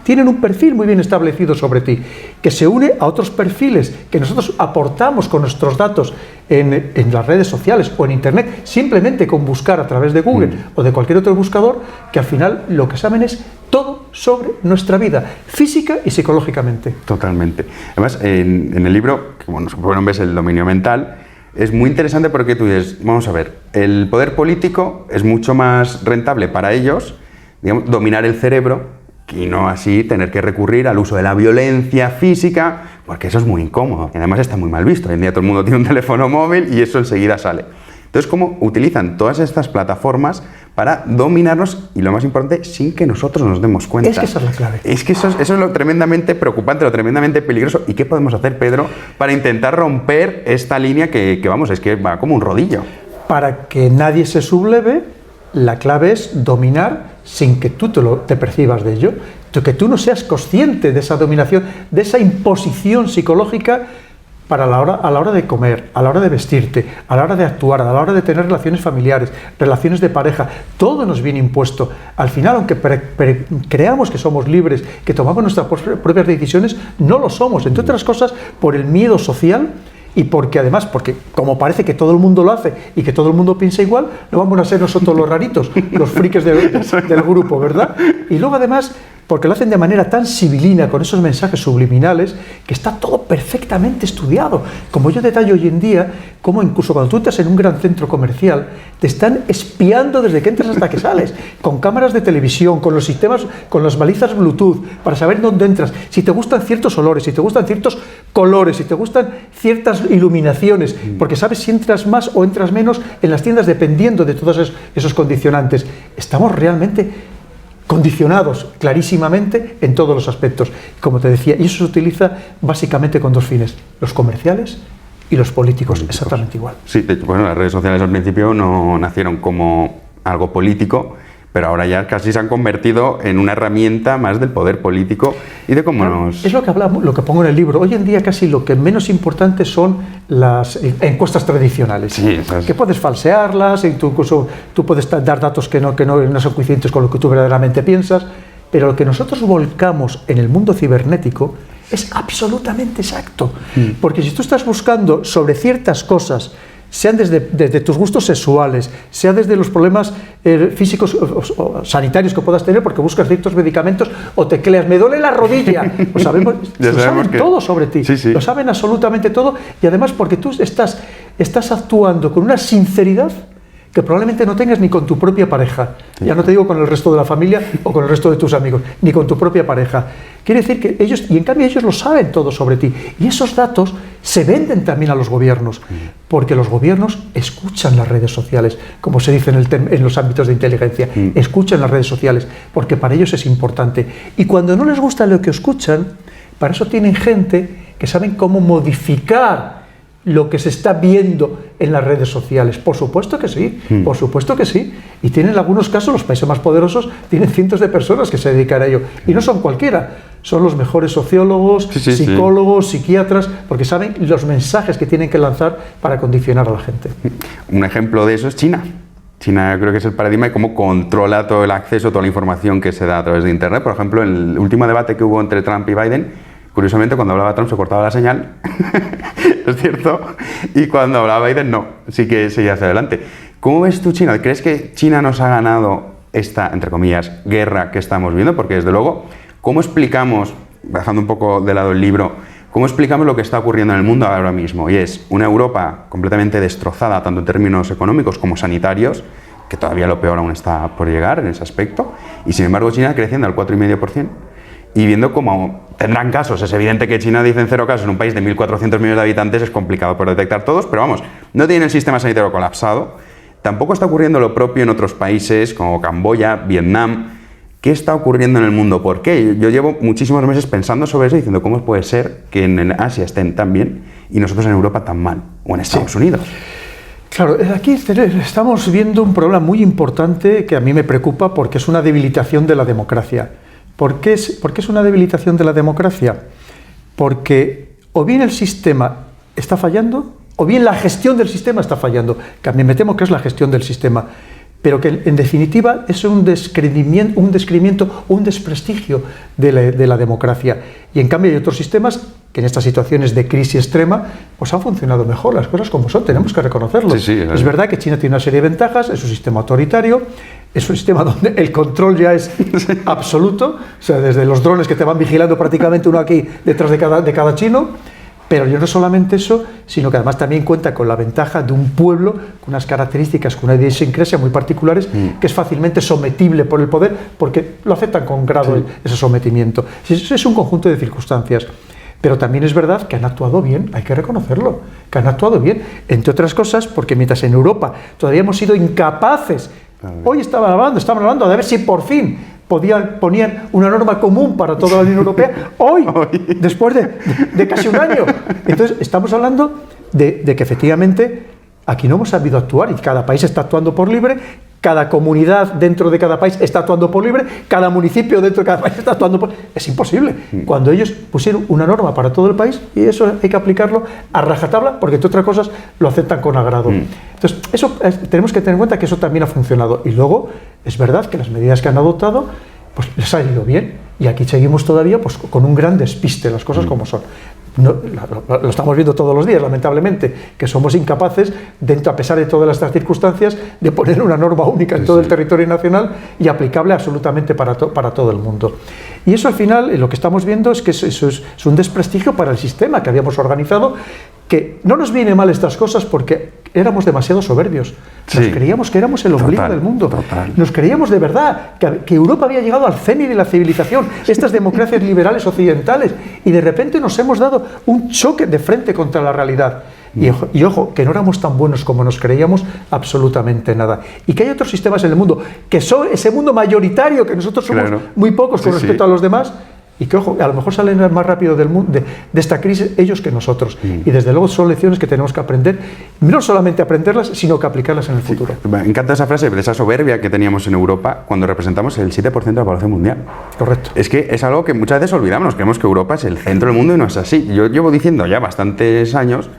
tienen un perfil muy bien establecido sobre ti, que se une a otros perfiles que nosotros aportamos con nuestros datos en las redes sociales o en Internet, simplemente con buscar a través de Google o de cualquier otro buscador, que al final lo que saben es todo sobre nuestra vida, física y psicológicamente. Totalmente. Además, en el libro, que bueno, su nombre es El dominio mental, es muy interesante porque tú dices, vamos a ver, el poder político es mucho más rentable para ellos, digamos, dominar el cerebro, y no así tener que recurrir al uso de la violencia física, porque eso es muy incómodo y además está muy mal visto. Hoy en día todo el mundo tiene un teléfono móvil y eso enseguida sale. Entonces, ¿cómo utilizan todas estas plataformas para dominarnos y, lo más importante, sin que nosotros nos demos cuenta? Es que esa es la clave. Es que eso es lo tremendamente preocupante, lo tremendamente peligroso. ¿Y qué podemos hacer, Pedro, para intentar romper esta línea que vamos, es que va como un rodillo? Para que nadie se subleve, la clave es dominar sin que tú te percibas de ello, que tú no seas consciente de esa dominación, de esa imposición psicológica para a la hora de comer, a la hora de vestirte, a la hora de actuar, a la hora de tener relaciones familiares, relaciones de pareja. Todo nos viene impuesto. Al final, aunque creamos que somos libres, que tomamos nuestras propias decisiones, no lo somos, entre otras cosas por el miedo social. Y porque además, como parece que todo el mundo lo hace y que todo el mundo piensa igual, no vamos a ser nosotros los raritos, los frikis del grupo, ¿verdad? Y luego además, porque lo hacen de manera tan sibilina, con esos mensajes subliminales, que está todo perfectamente estudiado. Como yo detallo hoy en día, como incluso cuando tú estás en un gran centro comercial, te están espiando desde que entras hasta que sales, con cámaras de televisión, con los sistemas, con las balizas Bluetooth, para saber dónde entras, si te gustan ciertos olores, si te gustan ciertos colores, si te gustan ciertas iluminaciones, porque sabes si entras más o entras menos en las tiendas dependiendo de todos esos condicionantes. Estamos realmente condicionados clarísimamente en todos los aspectos, como te decía, y eso se utiliza básicamente con dos fines, los comerciales y los políticos, exactamente igual. Sí, de hecho, bueno, las redes sociales al principio no nacieron como algo político, pero ahora ya casi se han convertido en una herramienta más del poder político y de cómo nos... Es lo que hablamos, lo que pongo en el libro. Hoy en día casi lo que menos importante son las encuestas tradicionales, sí, que puedes falsearlas, y tú puedes dar datos que no son coincidentes con lo que tú verdaderamente piensas, pero lo que nosotros volcamos en el mundo cibernético es absolutamente exacto, porque si tú estás buscando sobre ciertas cosas, sean desde tus gustos sexuales, sea desde los problemas físicos o sanitarios que puedas tener porque buscas ciertos medicamentos o tecleas, me duele la rodilla, lo saben todo sobre ti, sí. Lo saben absolutamente todo, y además porque tú estás actuando con una sinceridad que probablemente no tengas ni con tu propia pareja, ya no te digo con el resto de la familia o con el resto de tus amigos, ni con tu propia pareja. Quiere decir que ellos, y en cambio ellos lo saben todo sobre ti, y esos datos se venden también a los gobiernos, porque los gobiernos escuchan las redes sociales, como se dice en los ámbitos de inteligencia, escuchan las redes sociales, porque para ellos es importante. Y cuando no les gusta lo que escuchan, para eso tienen gente que saben cómo modificar lo que se está viendo en las redes sociales. Por supuesto que sí, por supuesto que sí. Y tienen en algunos casos, los países más poderosos tienen cientos de personas que se dedican a ello. Y no son cualquiera, son los mejores sociólogos, psicólogos, psiquiatras, porque saben los mensajes que tienen que lanzar para condicionar a la gente. Un ejemplo de eso es China. China creo que es el paradigma de cómo controla todo el acceso, toda la información que se da a través de Internet. Por ejemplo, en el último debate que hubo entre Trump y Biden, curiosamente, cuando hablaba Trump se cortaba la señal, es cierto, y cuando hablaba Biden no, sí que seguía hacia adelante. ¿Cómo ves tú China? ¿Crees que China nos ha ganado esta, entre comillas, guerra que estamos viendo? Porque desde luego, ¿cómo explicamos, dejando un poco de lado el libro, cómo explicamos lo que está ocurriendo en el mundo ahora mismo? Y es una Europa completamente destrozada, tanto en términos económicos como sanitarios, que todavía lo peor aún está por llegar en ese aspecto, y sin embargo China creciendo al 4,5%. Y viendo cómo tendrán casos, es evidente que China dice en 0 casos, en un país de 1.400 millones de habitantes es complicado por detectar todos, pero vamos, no tienen el sistema sanitario colapsado. Tampoco está ocurriendo lo propio en otros países como Camboya, Vietnam. ¿Qué está ocurriendo en el mundo? ¿Por qué? Yo llevo muchísimos meses pensando sobre eso, diciendo cómo puede ser que en Asia estén tan bien y nosotros en Europa tan mal, o en Estados Unidos. Claro, aquí estamos viendo un problema muy importante que a mí me preocupa porque es una debilitación de la democracia. ¿Por qué es una debilitación de la democracia? Porque o bien el sistema está fallando, o bien la gestión del sistema está fallando, que a mí me temo que es la gestión del sistema. pero que en definitiva es un descreimiento, un desprestigio de la democracia. Y en cambio hay otros sistemas que en estas situaciones de crisis extrema pues han funcionado mejor, las cosas como son, tenemos que reconocerlo. Es verdad que China tiene una serie de ventajas, es un sistema autoritario, es un sistema donde el control ya es absoluto, o sea, desde los drones que te van vigilando prácticamente uno aquí detrás de cada chino. Pero yo no solamente eso, sino que además también cuenta con la ventaja de un pueblo con unas características, con una idiosincrasia muy particulares, que es fácilmente sometible por el poder, porque lo aceptan con grado ese sometimiento. Es un conjunto de circunstancias. Pero también es verdad que han actuado bien, hay que reconocerlo, que han actuado bien, entre otras cosas, porque mientras en Europa todavía hemos sido incapaces, hoy estaban hablando de ver si por fin ponían una norma común para toda la Unión Europea, hoy, después de casi un año. Entonces, estamos hablando de que efectivamente aquí no hemos sabido actuar y cada país está actuando por libre, cada comunidad dentro de cada país está actuando por libre, cada municipio dentro de cada país está actuando por libre. Es imposible. Cuando ellos pusieron una norma para todo el país, y eso hay que aplicarlo a rajatabla, porque entre otras cosas lo aceptan con agrado. Entonces, eso tenemos que tener en cuenta que eso también ha funcionado. Y luego, es verdad que las medidas que han adoptado, pues les ha ido bien. Y aquí seguimos todavía pues, con un gran despiste, las cosas como son. Lo estamos viendo todos los días, lamentablemente, que somos incapaces, a pesar de todas estas circunstancias, de poner una norma única en todo el territorio nacional y aplicable absolutamente para todo el mundo. Y eso al final, lo que estamos viendo es que eso es un desprestigio para el sistema que habíamos organizado, que no nos viene mal estas cosas porque éramos demasiado soberbios. Nos creíamos que éramos el ombligo del mundo. Nos creíamos de verdad que Europa había llegado al cenit de la civilización, estas democracias liberales occidentales, y de repente nos hemos dado un choque de frente contra la realidad. Y ojo, que no éramos tan buenos como nos creíamos, absolutamente nada. Y que hay otros sistemas en el mundo, que son ese mundo mayoritario, que nosotros somos muy pocos con respecto a los demás, y que, ojo, a lo mejor salen más rápido del mundo, de esta crisis ellos que nosotros. Y desde luego son lecciones que tenemos que aprender, no solamente aprenderlas, sino que aplicarlas en el futuro. Me encanta esa frase de esa soberbia que teníamos en Europa cuando representamos el 7% de la población mundial. Correcto. Es que es algo que muchas veces olvidamos, creemos que Europa es el centro del mundo y no es así. Yo llevo diciendo ya bastantes años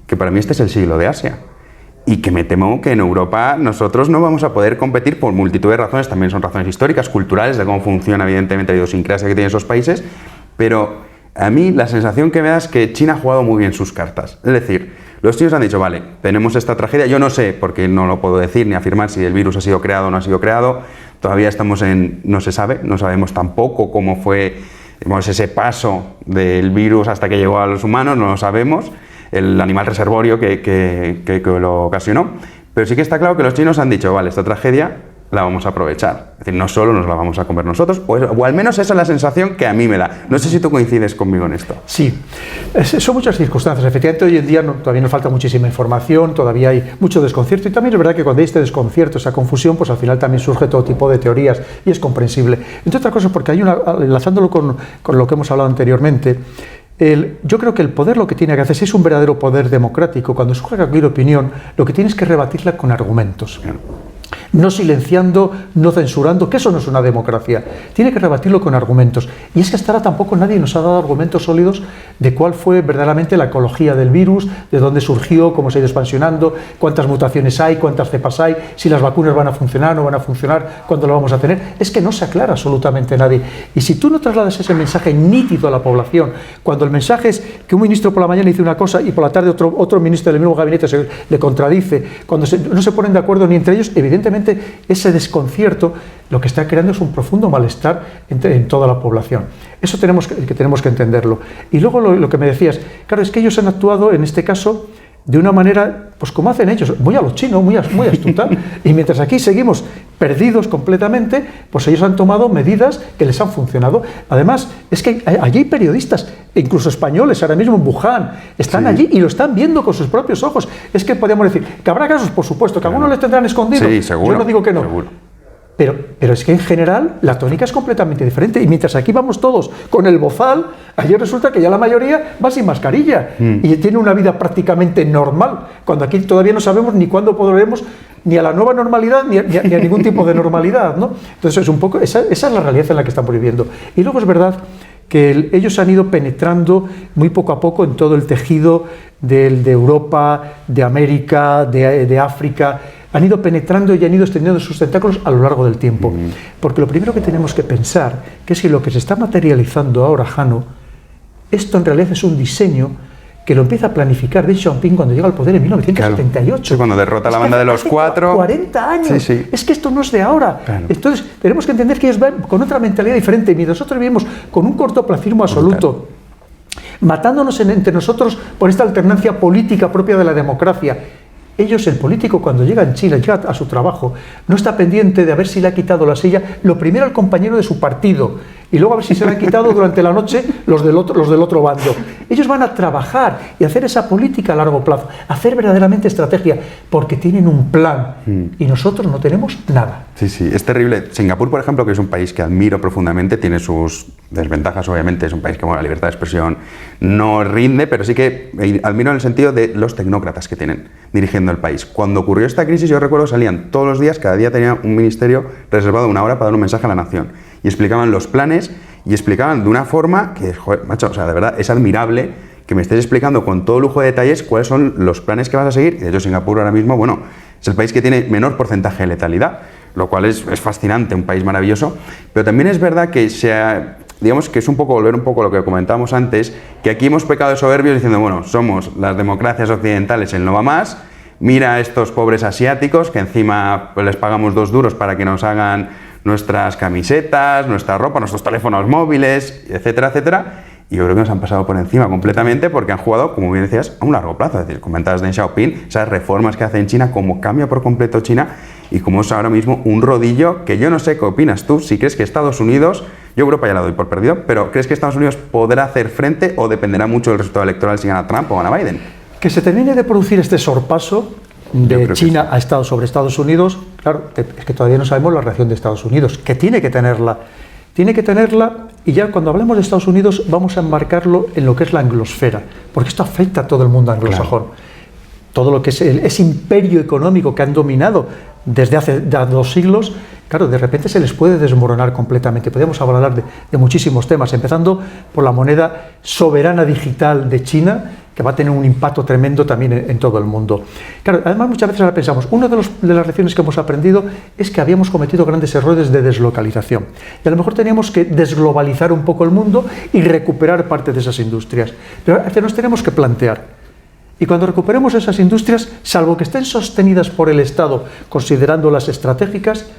que para mí este es el siglo de Asia. Y que me temo que en Europa nosotros no vamos a poder competir por multitud de razones, también son razones históricas, culturales, de cómo funciona evidentemente la idiosincrasia que tienen esos países, pero a mí la sensación que me da es que China ha jugado muy bien sus cartas. Es decir, los chinos han dicho, vale, tenemos esta tragedia, yo no sé, porque no lo puedo decir ni afirmar si el virus ha sido creado o no ha sido creado, todavía estamos no se sabe, no sabemos tampoco cómo fue ese paso del virus hasta que llegó a los humanos, no lo sabemos, el animal reservorio que lo ocasionó, pero sí que está claro que los chinos han dicho, vale, esta tragedia la vamos a aprovechar, es decir, no solo nos la vamos a comer nosotros, o al menos esa es la sensación que a mí me da. No sé si tú coincides conmigo en esto. Sí, son muchas circunstancias, efectivamente hoy en día todavía nos falta muchísima información, todavía hay mucho desconcierto, y también es verdad que cuando hay este desconcierto, esa confusión, pues al final también surge todo tipo de teorías, y es comprensible. Entre otras cosas, porque hay enlazándolo con lo que hemos hablado anteriormente, yo creo que el poder lo que tiene que hacer, si es un verdadero poder democrático, cuando surge cualquier opinión, lo que tienes que rebatirla con argumentos. No silenciando, no censurando, que eso no es una democracia. Tiene que rebatirlo con argumentos. Y es que hasta ahora tampoco nadie nos ha dado argumentos sólidos de cuál fue verdaderamente la ecología del virus, de dónde surgió, cómo se ha ido expansionando, cuántas mutaciones hay, cuántas cepas hay, si las vacunas van a funcionar, no van a funcionar, cuándo lo vamos a tener. Es que no se aclara absolutamente nadie. Y si tú no trasladas ese mensaje nítido a la población, cuando el mensaje es que un ministro por la mañana dice una cosa y por la tarde otro ministro del mismo gabinete le contradice, cuando no se ponen de acuerdo ni entre ellos, evidentemente ese desconcierto lo que está creando es un profundo malestar en toda la población. Eso tenemos que entenderlo. Y luego lo que me decías, claro, es que ellos han actuado en este caso de una manera, pues como hacen ellos, muy a lo chino, muy astuta, y mientras aquí seguimos perdidos completamente, pues ellos han tomado medidas que les han funcionado. Además, es que allí hay periodistas, incluso españoles, ahora mismo en Wuhan, están allí y lo están viendo con sus propios ojos. Es que podríamos decir que habrá casos, por supuesto, que algunos les tendrán escondido. Sí, seguro. Yo no digo que no. Seguro. Pero es que en general la tónica es completamente diferente, y mientras aquí vamos todos con el bozal, allí resulta que ya la mayoría va sin mascarilla y tiene una vida prácticamente normal, cuando aquí todavía no sabemos ni cuándo podremos ni a la nueva normalidad ni a ningún tipo de normalidad, ¿no? Entonces es un poco, esa es la realidad en la que estamos viviendo. Y luego es verdad que ellos han ido penetrando muy poco a poco en todo el tejido de Europa, de América, de África. han ido penetrando y han ido extendiendo sus tentáculos a lo largo del tiempo. Porque lo primero que tenemos que pensar, que es que lo que se está materializando ahora, Jano, esto en realidad es un diseño que lo empieza a planificar Deng Xiaoping cuando llega al poder en 1978. Claro. Sí, cuando derrota la banda de los cuatro. 40 años. Sí, sí. Es que esto no es de ahora. Claro. Entonces, tenemos que entender que ellos van con otra mentalidad diferente. Y nosotros vivimos con un cortoplacismo absoluto, matándonos entre nosotros por esta alternancia política propia de la democracia. Ellos, el político, cuando llega en China, llega a su trabajo, no está pendiente de a ver si le ha quitado la silla, lo primero al compañero de su partido, y luego a ver si se le han quitado durante la noche los del otro bando. Ellos van a trabajar y hacer esa política a largo plazo, hacer verdaderamente estrategia, porque tienen un plan, y nosotros no tenemos nada. Sí, sí, es terrible. Singapur, por ejemplo, que es un país que admiro profundamente, tiene sus desventajas, obviamente, es un país que, bueno, la libertad de expresión no rinde, pero sí que admiro en el sentido de los tecnócratas que tienen dirigiendo el país. Cuando ocurrió esta crisis, yo recuerdo que salían todos los días, cada día tenía un ministerio reservado una hora para dar un mensaje a la nación, y explicaban los planes, y explicaban de una forma que, joder, macho, o sea, de verdad, es admirable que me estés explicando con todo lujo de detalles cuáles son los planes que vas a seguir. Y de hecho, Singapur ahora mismo, bueno, es el país que tiene menor porcentaje de letalidad, lo cual es fascinante, un país maravilloso, pero también es verdad que digamos que es un poco volver un poco a lo que comentábamos antes, que aquí hemos pecado de soberbios diciendo, bueno, somos las democracias occidentales, el no va más, mira a estos pobres asiáticos que encima pues, les pagamos 2 duros para que nos hagan nuestras camisetas, nuestra ropa, nuestros teléfonos móviles, etcétera, etcétera. Y yo creo que nos han pasado por encima completamente porque han jugado, como bien decías, a un largo plazo. Es decir, comentabas Deng Xiaoping, esas reformas que hace en China, cómo cambia por completo China y cómo es ahora mismo un rodillo que yo no sé qué opinas tú, si crees que Estados Unidos, yo Europa ya la doy por perdido, pero ¿crees que Estados Unidos podrá hacer frente o dependerá mucho del resultado electoral si gana Trump o gana Biden? Que se termine de producir este sorpaso de China a Estados sobre Estados Unidos, claro, es que todavía no sabemos la reacción de Estados Unidos, que tiene que tenerla. Tiene que tenerla, y ya cuando hablemos de Estados Unidos vamos a enmarcarlo en lo que es la anglosfera, porque esto afecta a todo el mundo anglosajón. Claro. Todo lo que es ese imperio económico que han dominado desde hace 2 siglos, claro, de repente se les puede desmoronar completamente. Podríamos hablar de muchísimos temas, empezando por la moneda soberana digital de China, que va a tener un impacto tremendo también en todo el mundo. Claro, además muchas veces ahora pensamos, una de las lecciones que hemos aprendido es que habíamos cometido grandes errores de deslocalización. Y a lo mejor teníamos que desglobalizar un poco el mundo y recuperar parte de esas industrias. Pero nos tenemos que plantear. Y cuando recuperemos esas industrias, salvo que estén sostenidas por el Estado, considerándolas estratégicas,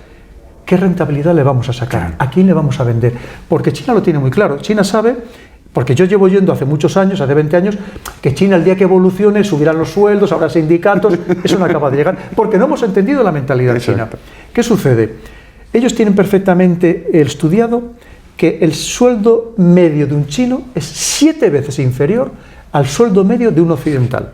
¿qué rentabilidad le vamos a sacar? ¿A quién le vamos a vender? Porque China lo tiene muy claro. China sabe, porque yo llevo yendo hace muchos años, hace 20 años, que China el día que evolucione subirán los sueldos, habrá sindicatos, eso no acaba de llegar, porque no hemos entendido la mentalidad china. ¿Qué sucede? Ellos tienen perfectamente estudiado que el sueldo medio de un chino es 7 veces inferior al sueldo medio de un occidental.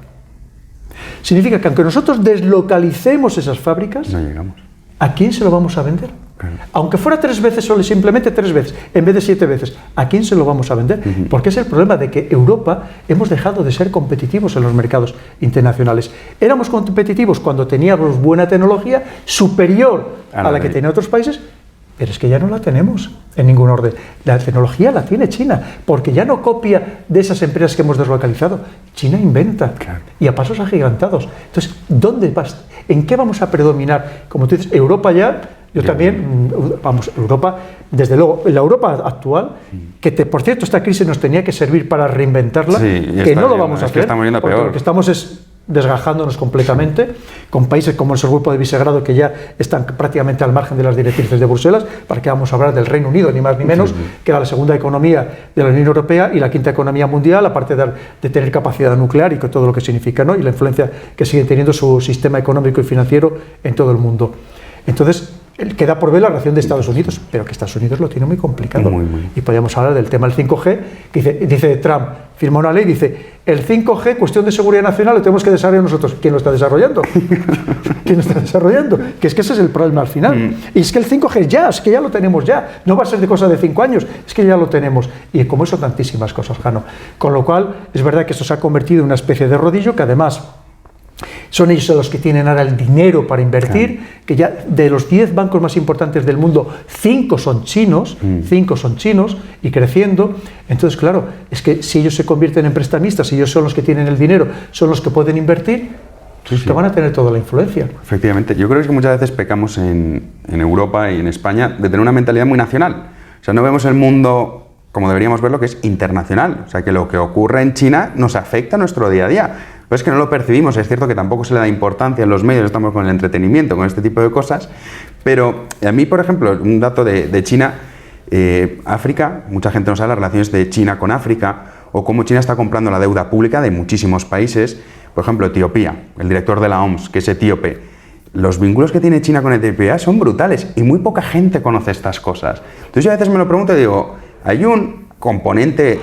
Significa que aunque nosotros deslocalicemos esas fábricas, no llegamos. ¿A quién se lo vamos a vender? Claro. Aunque fuera 3 veces solo, simplemente 3 veces, en vez de 7 veces, ¿a quién se lo vamos a vender? Porque es el problema de que Europa hemos dejado de ser competitivos en los mercados internacionales. Éramos competitivos cuando teníamos buena tecnología superior a la que tenían otros países, pero es que ya no la tenemos en ningún orden. La tecnología la tiene China, porque ya no copia de esas empresas que hemos deslocalizado. China inventa, y a pasos agigantados. Entonces, ¿dónde vas? ¿En qué vamos a predominar? Como tú dices, Europa ya, yo también, vamos, Europa, desde luego, la Europa actual, que por cierto, esta crisis nos tenía que servir para reinventarla, que no lo vamos a hacer, porque lo que estamos es desgajándonos completamente, con países como el Grupo de Visegrado que ya están prácticamente al margen de las directrices de Bruselas. ¿Para qué vamos a hablar del Reino Unido, ni más ni menos, que era la segunda economía de la Unión Europea y la 5ª economía mundial, aparte de tener capacidad nuclear y todo lo que significa, ¿no? Y la influencia que sigue teniendo su sistema económico y financiero en todo el mundo? Entonces, queda por ver la reacción de Estados Unidos, pero que Estados Unidos lo tiene muy complicado. Y podríamos hablar del tema del 5G, que dice Trump, firma una ley, dice, el 5G, cuestión de seguridad nacional, lo tenemos que desarrollar nosotros. ¿Quién lo está desarrollando? ¿Quién lo está desarrollando? Que es que ese es el problema al final. Y es que el 5G es que ya lo tenemos ya. No va a ser de cosa de 5 años, es que ya lo tenemos. Y como eso, tantísimas cosas, Jano. Con lo cual, es verdad que esto se ha convertido en una especie de rodillo que además son ellos los que tienen ahora el dinero para invertir, que ya de los 10 bancos más importantes del mundo, 5 son chinos, 5 son chinos y creciendo. Entonces, claro, es que si ellos se convierten en prestamistas, si ellos son los que tienen el dinero, son los que pueden invertir, Entonces te van a tener toda la influencia. Efectivamente, yo creo que muchas veces pecamos en Europa y en España de tener una mentalidad muy nacional. O sea, no vemos el mundo como deberíamos verlo, que es internacional. O sea, que lo que ocurre en China nos afecta a nuestro día a día. Pero es que no lo percibimos. Es cierto que tampoco se le da importancia en los medios, estamos con el entretenimiento, con este tipo de cosas. Pero a mí, por ejemplo, un dato de China, África, mucha gente no sabe las relaciones de China con África o cómo China está comprando la deuda pública de muchísimos países. Por ejemplo, Etiopía, el director de la OMS, que es etíope. Los vínculos que tiene China con Etiopía son brutales y muy poca gente conoce estas cosas. Entonces yo a veces me lo pregunto y digo, ¿hay un componente,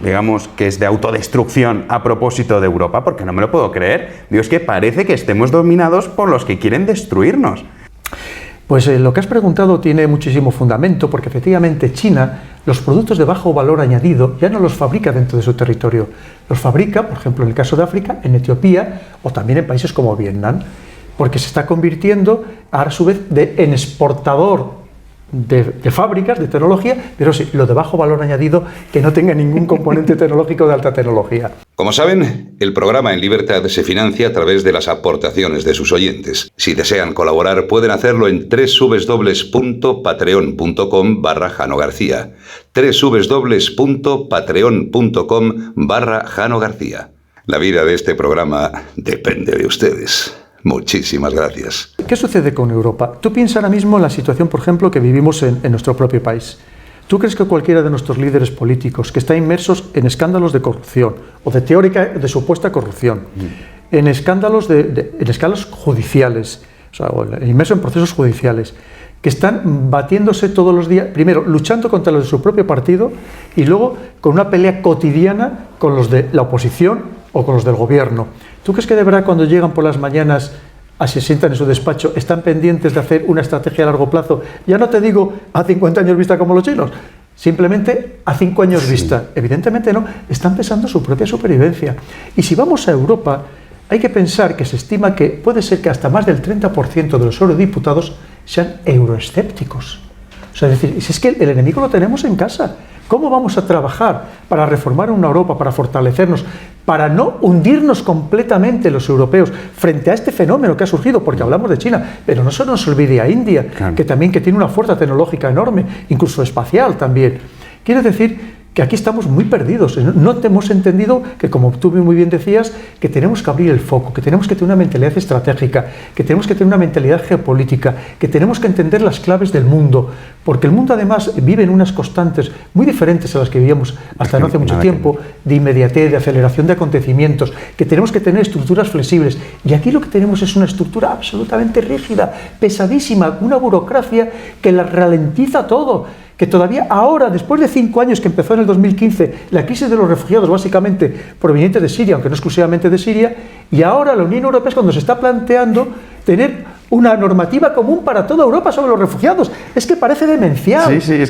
digamos, que es de autodestrucción a propósito de Europa? Porque no me lo puedo creer. Digo, es que parece que estemos dominados por los que quieren destruirnos. Pues lo que has preguntado tiene muchísimo fundamento, porque efectivamente China los productos de bajo valor añadido ya no los fabrica dentro de su territorio. Los fabrica, por ejemplo, en el caso de África, en Etiopía o también en países como Vietnam, porque se está convirtiendo a su vez en exportador de fábricas, de tecnología, pero sí, lo de bajo valor añadido que no tenga ningún componente tecnológico de alta tecnología. Como saben, el programa En Libertad se financia a través de las aportaciones de sus oyentes. Si desean colaborar, pueden hacerlo en www.patreon.com/Jano García. www.patreon.com/Jano García. La vida de este programa depende de ustedes. Muchísimas gracias. ¿Qué sucede con Europa? Tú piensas ahora mismo en la situación, por ejemplo, que vivimos en nuestro propio país. ¿Tú crees que cualquiera de nuestros líderes políticos que está inmersos en escándalos de corrupción o de teórica, de supuesta corrupción, en escándalos en escalas judiciales, o sea, inmerso en procesos judiciales, que están batiéndose todos los días, primero luchando contra los de su propio partido y luego con una pelea cotidiana con los de la oposición o con los del gobierno? ¿Tú crees que de verdad cuando llegan por las mañanas, se sientan en su despacho, están pendientes de hacer una estrategia a largo plazo? Ya no te digo a 50 años vista como los chinos, simplemente a 5 años vista. Evidentemente no, están pensando su propia supervivencia. Y si vamos a Europa, hay que pensar que se estima que puede ser que hasta más del 30% de los eurodiputados sean euroescépticos. O sea, es decir, si es que el enemigo lo tenemos en casa. ¿Cómo vamos a trabajar para reformar una Europa, para fortalecernos, para no hundirnos completamente los europeos frente a este fenómeno que ha surgido? Porque hablamos de China, pero no se nos olvide a India, claro, que tiene una fuerza tecnológica enorme, incluso espacial también. Quiere decir que aquí estamos muy perdidos. No hemos entendido que, como tú muy bien decías, que tenemos que abrir el foco, que tenemos que tener una mentalidad estratégica, que tenemos que tener una mentalidad geopolítica, que tenemos que entender las claves del mundo, porque el mundo además vive en unas constantes muy diferentes a las que vivíamos hasta no hace mucho tiempo, de inmediatez, de aceleración de acontecimientos, que tenemos que tener estructuras flexibles. Y aquí lo que tenemos es una estructura absolutamente rígida, pesadísima, una burocracia que la ralentiza todo, que todavía ahora, después de 5 años que empezó en el 2015, la crisis de los refugiados básicamente provenientes de Siria, aunque no exclusivamente de Siria, y ahora la Unión Europea es cuando se está planteando tener una normativa común para toda Europa sobre los refugiados. Es que parece demencial. Sí, es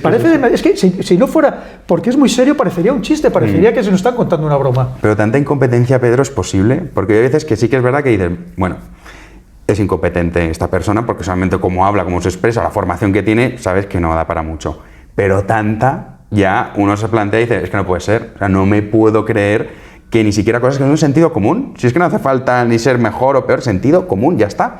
que si no fuera porque es muy serio, parecería un chiste, parecería que se nos están contando una broma. Pero tanta incompetencia, Pedro, es posible, porque hay veces que sí que es verdad que dicen, bueno, es incompetente esta persona porque solamente cómo habla, cómo se expresa, la formación que tiene, sabes que no da para mucho. Pero tanta, ya uno se plantea y dice, es que no puede ser, o sea, no me puedo creer que ni siquiera cosas que son sentido común, si es que no hace falta ni ser mejor o peor, sentido común, ya está.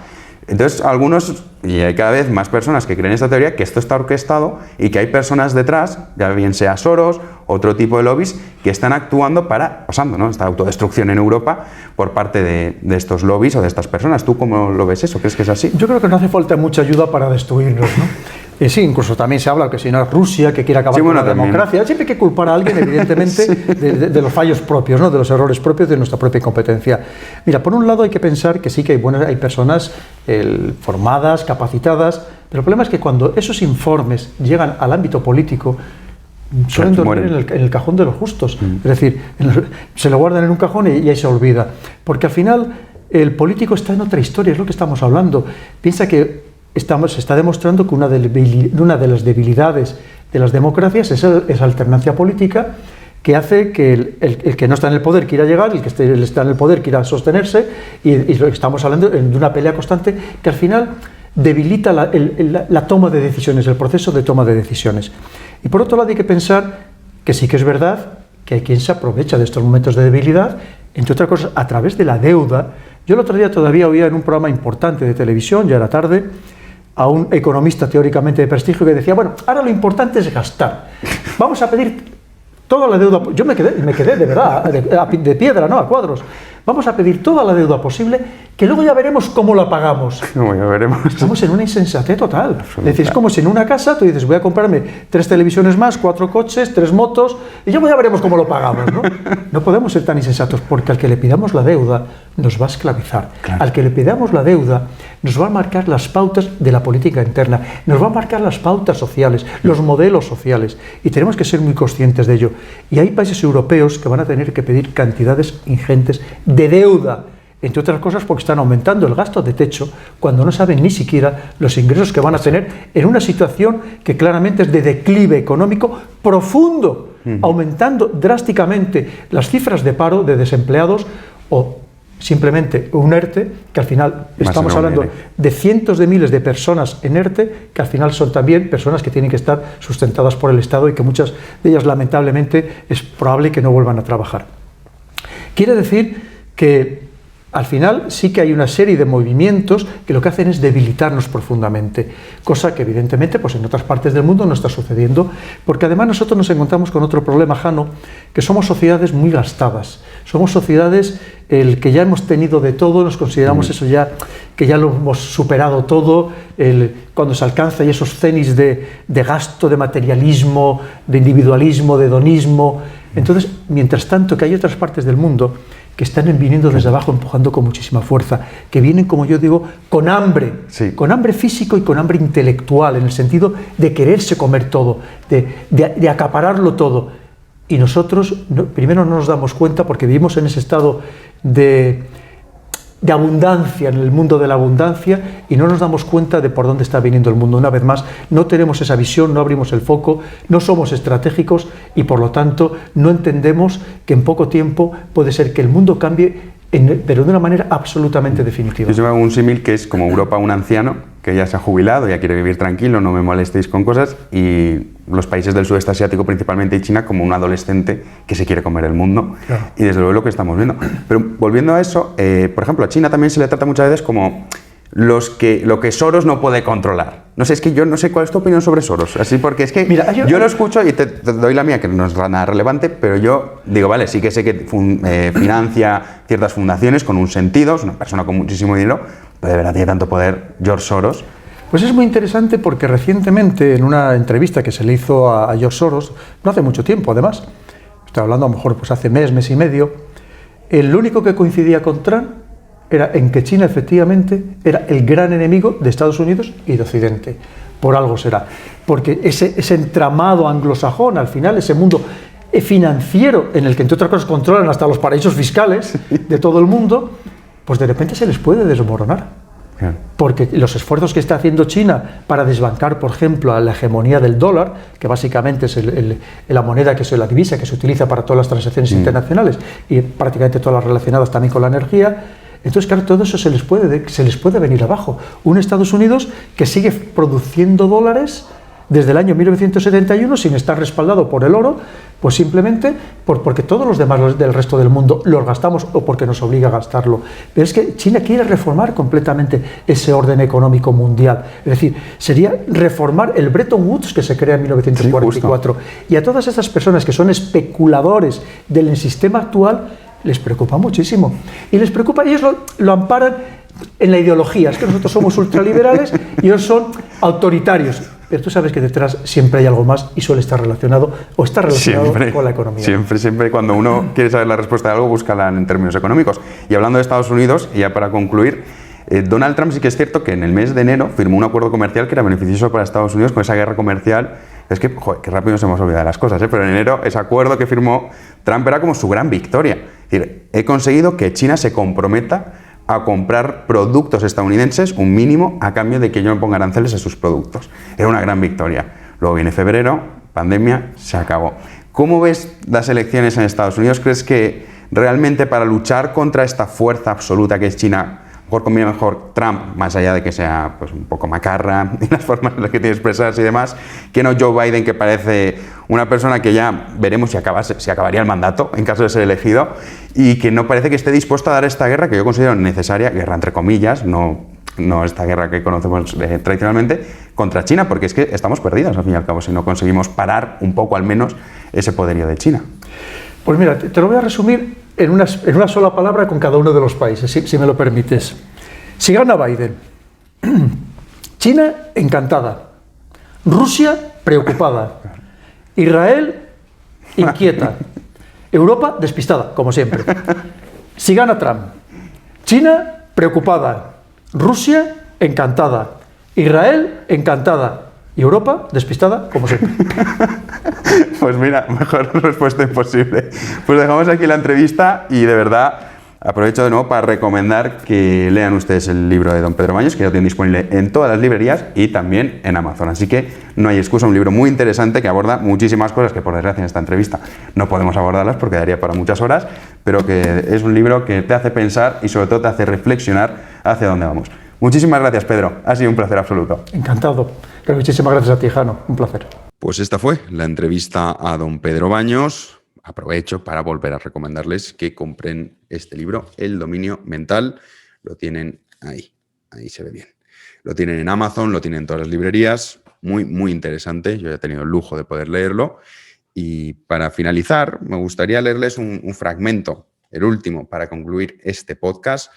Entonces algunos, y hay cada vez más personas que creen esta teoría, que esto está orquestado y que hay personas detrás, ya bien sea Soros, otro tipo de lobbies, que están actuando pasando, ¿no?, esta autodestrucción en Europa por parte de estos lobbies o de estas personas. ¿Tú cómo lo ves eso? ¿Crees que es así? Yo creo que no hace falta mucha ayuda para destruirnos, ¿no? Sí, incluso también se habla que si no es Rusia, que quiere acabar con la democracia. Siempre hay que culpar a alguien, evidentemente, de los fallos propios, ¿no?, de los errores propios de nuestra propia incompetencia. Mira, por un lado hay que pensar que sí que hay personas formadas, capacitadas, pero el problema es que cuando esos informes llegan al ámbito político, suelen dormir en el cajón de los justos. Es decir, se lo guardan en un cajón y ahí se olvida. Porque al final el político está en otra historia, es lo que estamos hablando. Piensa que se está demostrando que una de las debilidades de las democracias es esa alternancia política que hace que el que no está en el poder quiera llegar, el que está en el poder quiera sostenerse, y estamos hablando de una pelea constante que al final debilita la toma de decisiones, el proceso de toma de decisiones. Y por otro lado hay que pensar que sí que es verdad que hay quien se aprovecha de estos momentos de debilidad entre otras cosas, a través de la deuda. Yo el otro día todavía oía en un programa importante de televisión, ya era tarde, a un economista teóricamente de prestigio que decía, bueno, ahora lo importante es gastar. Vamos a pedir toda la deuda. Yo me quedé de verdad, de piedra, ¿no? A cuadros. Vamos a pedir toda la deuda posible, que luego ya veremos cómo la pagamos. No, ya veremos. Estamos en una insensatez total. Es decir, es como si en una casa tú dices, voy a comprarme 3 televisiones más, 4 coches, 3 motos, y ya veremos cómo lo pagamos, ¿no? No podemos ser tan insensatos, porque al que le pidamos la deuda nos va a esclavizar. Claro. Al que le pidamos la deuda nos va a marcar las pautas de la política interna, nos va a marcar las pautas sociales, los modelos sociales, y tenemos que ser muy conscientes de ello. Y hay países europeos que van a tener que pedir cantidades ingentes de deuda, entre otras cosas porque están aumentando el gasto de techo cuando no saben ni siquiera los ingresos que van a tener en una situación que claramente es de declive económico profundo, aumentando drásticamente las cifras de paro, de desempleados o simplemente un ERTE, que al final estamos hablando de cientos de miles de personas en ERTE, que al final son también personas que tienen que estar sustentadas por el Estado y que muchas de ellas lamentablemente es probable que no vuelvan a trabajar. Quiere decir que al final sí que hay una serie de movimientos que lo que hacen es debilitarnos profundamente, cosa que evidentemente pues en otras partes del mundo no está sucediendo, porque además nosotros nos encontramos con otro problema, Jano, que somos sociedades muy gastadas, somos sociedades que ya hemos tenido de todo, nos consideramos eso ya, que ya lo hemos superado todo, cuando se alcanza y esos cenis de gasto, de materialismo, de individualismo, de hedonismo. Entonces, mientras tanto que hay otras partes del mundo que están viniendo desde abajo empujando con muchísima fuerza, que vienen, como yo digo, con hambre físico y con hambre intelectual, en el sentido de quererse comer todo, de acapararlo todo. Y nosotros, primero no nos damos cuenta porque vivimos en ese estado de abundancia, en el mundo de la abundancia, y no nos damos cuenta de por dónde está viniendo el mundo. Una vez más, no tenemos esa visión, no abrimos el foco, no somos estratégicos y por lo tanto no entendemos que en poco tiempo puede ser que el mundo cambie, pero de una manera absolutamente definitiva. Yo me hago un símil que es como Europa un anciano que ya se ha jubilado, ya quiere vivir tranquilo, no me molestéis con cosas, y los países del sudeste asiático, principalmente y China, como un adolescente que se quiere comer el mundo. Claro. Y desde luego lo que estamos viendo. Pero volviendo a eso, por ejemplo, a China también se le trata muchas veces como lo que Soros no puede controlar. No sé, es que yo no sé cuál es tu opinión sobre Soros, así porque es que mira, yo lo escucho y te doy la mía, que no es nada relevante, pero yo digo, vale, sí que sé que financia ciertas fundaciones con un sentido, es una persona con muchísimo dinero, pero de verdad tiene tanto poder George Soros. Pues es muy interesante porque recientemente en una entrevista que se le hizo a George Soros, no hace mucho tiempo además, estoy hablando a lo mejor pues hace mes y medio, el único que coincidía con Trump era en que China efectivamente era el gran enemigo de Estados Unidos y de Occidente. Por algo será. Porque ese entramado anglosajón, al final, ese mundo financiero en el que entre otras cosas controlan hasta los paraísos fiscales de todo el mundo, pues de repente se les puede desmoronar. Porque los esfuerzos que está haciendo China para desbancar, por ejemplo, a la hegemonía del dólar, que básicamente es la moneda, que es la divisa que se utiliza para todas las transacciones internacionales y prácticamente todas las relacionadas también con la energía. Entonces, claro, todo eso se les puede venir abajo. Un Estados Unidos que sigue produciendo dólares desde el año 1971 sin estar respaldado por el oro, pues simplemente porque todos los demás del resto del mundo los gastamos o porque nos obliga a gastarlo. Pero es que China quiere reformar completamente ese orden económico mundial. Es decir, sería reformar el Bretton Woods que se crea en 1944. Sí, y a todas esas personas que son especuladores del sistema actual, les preocupa muchísimo. Y les preocupa, y ellos lo amparan en la ideología. Es que nosotros somos ultraliberales y ellos son autoritarios. Pero tú sabes que detrás siempre hay algo más y suele estar relacionado o está relacionado siempre, con la economía. Siempre cuando uno quiere saber la respuesta de algo, búscala en términos económicos. Y hablando de Estados Unidos, y ya para concluir, Donald Trump sí que es cierto que en el mes de enero firmó un acuerdo comercial que era beneficioso para Estados Unidos con esa guerra comercial. Es que, joder, qué rápido nos hemos olvidado de las cosas, pero en enero ese acuerdo que firmó Trump era como su gran victoria. Es decir, he conseguido que China se comprometa a comprar productos estadounidenses un mínimo a cambio de que yo me ponga aranceles a sus productos. Era una gran victoria. Luego viene febrero, pandemia, se acabó. ¿Cómo ves las elecciones en Estados Unidos? ¿Crees que realmente para luchar contra esta fuerza absoluta que es China mejor combina mejor Trump, más allá de que sea pues, un poco macarra en las formas en las que tiene que expresarse y demás, que no Joe Biden, que parece una persona que ya veremos si acabaría el mandato en caso de ser elegido, y que no parece que esté dispuesto a dar esta guerra que yo considero necesaria, guerra entre comillas, no esta guerra que conocemos tradicionalmente, contra China, porque es que estamos perdidos al fin y al cabo si no conseguimos parar un poco al menos ese poderío de China. Pues mira, te lo voy a resumir en una sola palabra con cada uno de los países, si me lo permites. Si gana Biden, China encantada, Rusia preocupada, Israel inquieta, Europa despistada, como siempre. Si gana Trump, China preocupada, Rusia encantada, Israel encantada y Europa despistada, como siempre. Pues mira, mejor respuesta imposible. Pues dejamos aquí la entrevista y de verdad aprovecho de nuevo para recomendar que lean ustedes el libro de don Pedro Baños, que ya lo tienen disponible en todas las librerías y también en Amazon. Así que no hay excusa, un libro muy interesante que aborda muchísimas cosas que por desgracia en esta entrevista no podemos abordarlas porque daría para muchas horas, pero que es un libro que te hace pensar y sobre todo te hace reflexionar hacia dónde vamos. Muchísimas gracias, Pedro. Ha sido un placer absoluto. Encantado. Pero muchísimas gracias a ti, Jano. Un placer. Pues esta fue la entrevista a don Pedro Baños. Aprovecho para volver a recomendarles que compren este libro, El dominio mental. Lo tienen ahí se ve bien. Lo tienen en Amazon, lo tienen en todas las librerías. Muy, muy interesante. Yo ya he tenido el lujo de poder leerlo. Y para finalizar, me gustaría leerles un fragmento, el último, para concluir este podcast.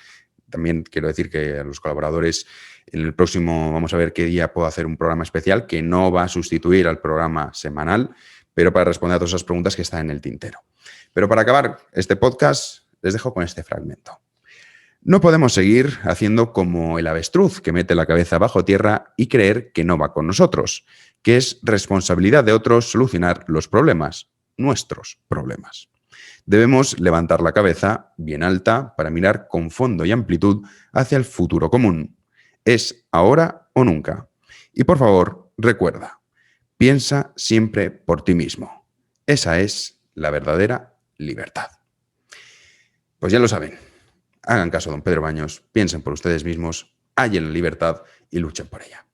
También quiero decir que a los colaboradores, en el próximo vamos a ver qué día puedo hacer un programa especial que no va a sustituir al programa semanal, pero para responder a todas esas preguntas que están en el tintero. Pero para acabar este podcast, les dejo con este fragmento. No podemos seguir haciendo como el avestruz que mete la cabeza bajo tierra y creer que no va con nosotros, que es responsabilidad de otros solucionar los problemas, nuestros problemas. Debemos levantar la cabeza bien alta para mirar con fondo y amplitud hacia el futuro común. Es ahora o nunca. Y por favor, recuerda, piensa siempre por ti mismo. Esa es la verdadera libertad. Pues ya lo saben. Hagan caso a don Pedro Baños, piensen por ustedes mismos, hallen la libertad y luchen por ella.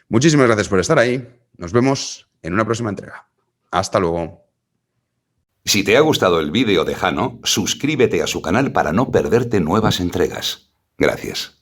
Muchísimas gracias por estar ahí. Nos vemos en una próxima entrega. Hasta luego. Si te ha gustado el vídeo de Jano, suscríbete a su canal para no perderte nuevas entregas. Gracias.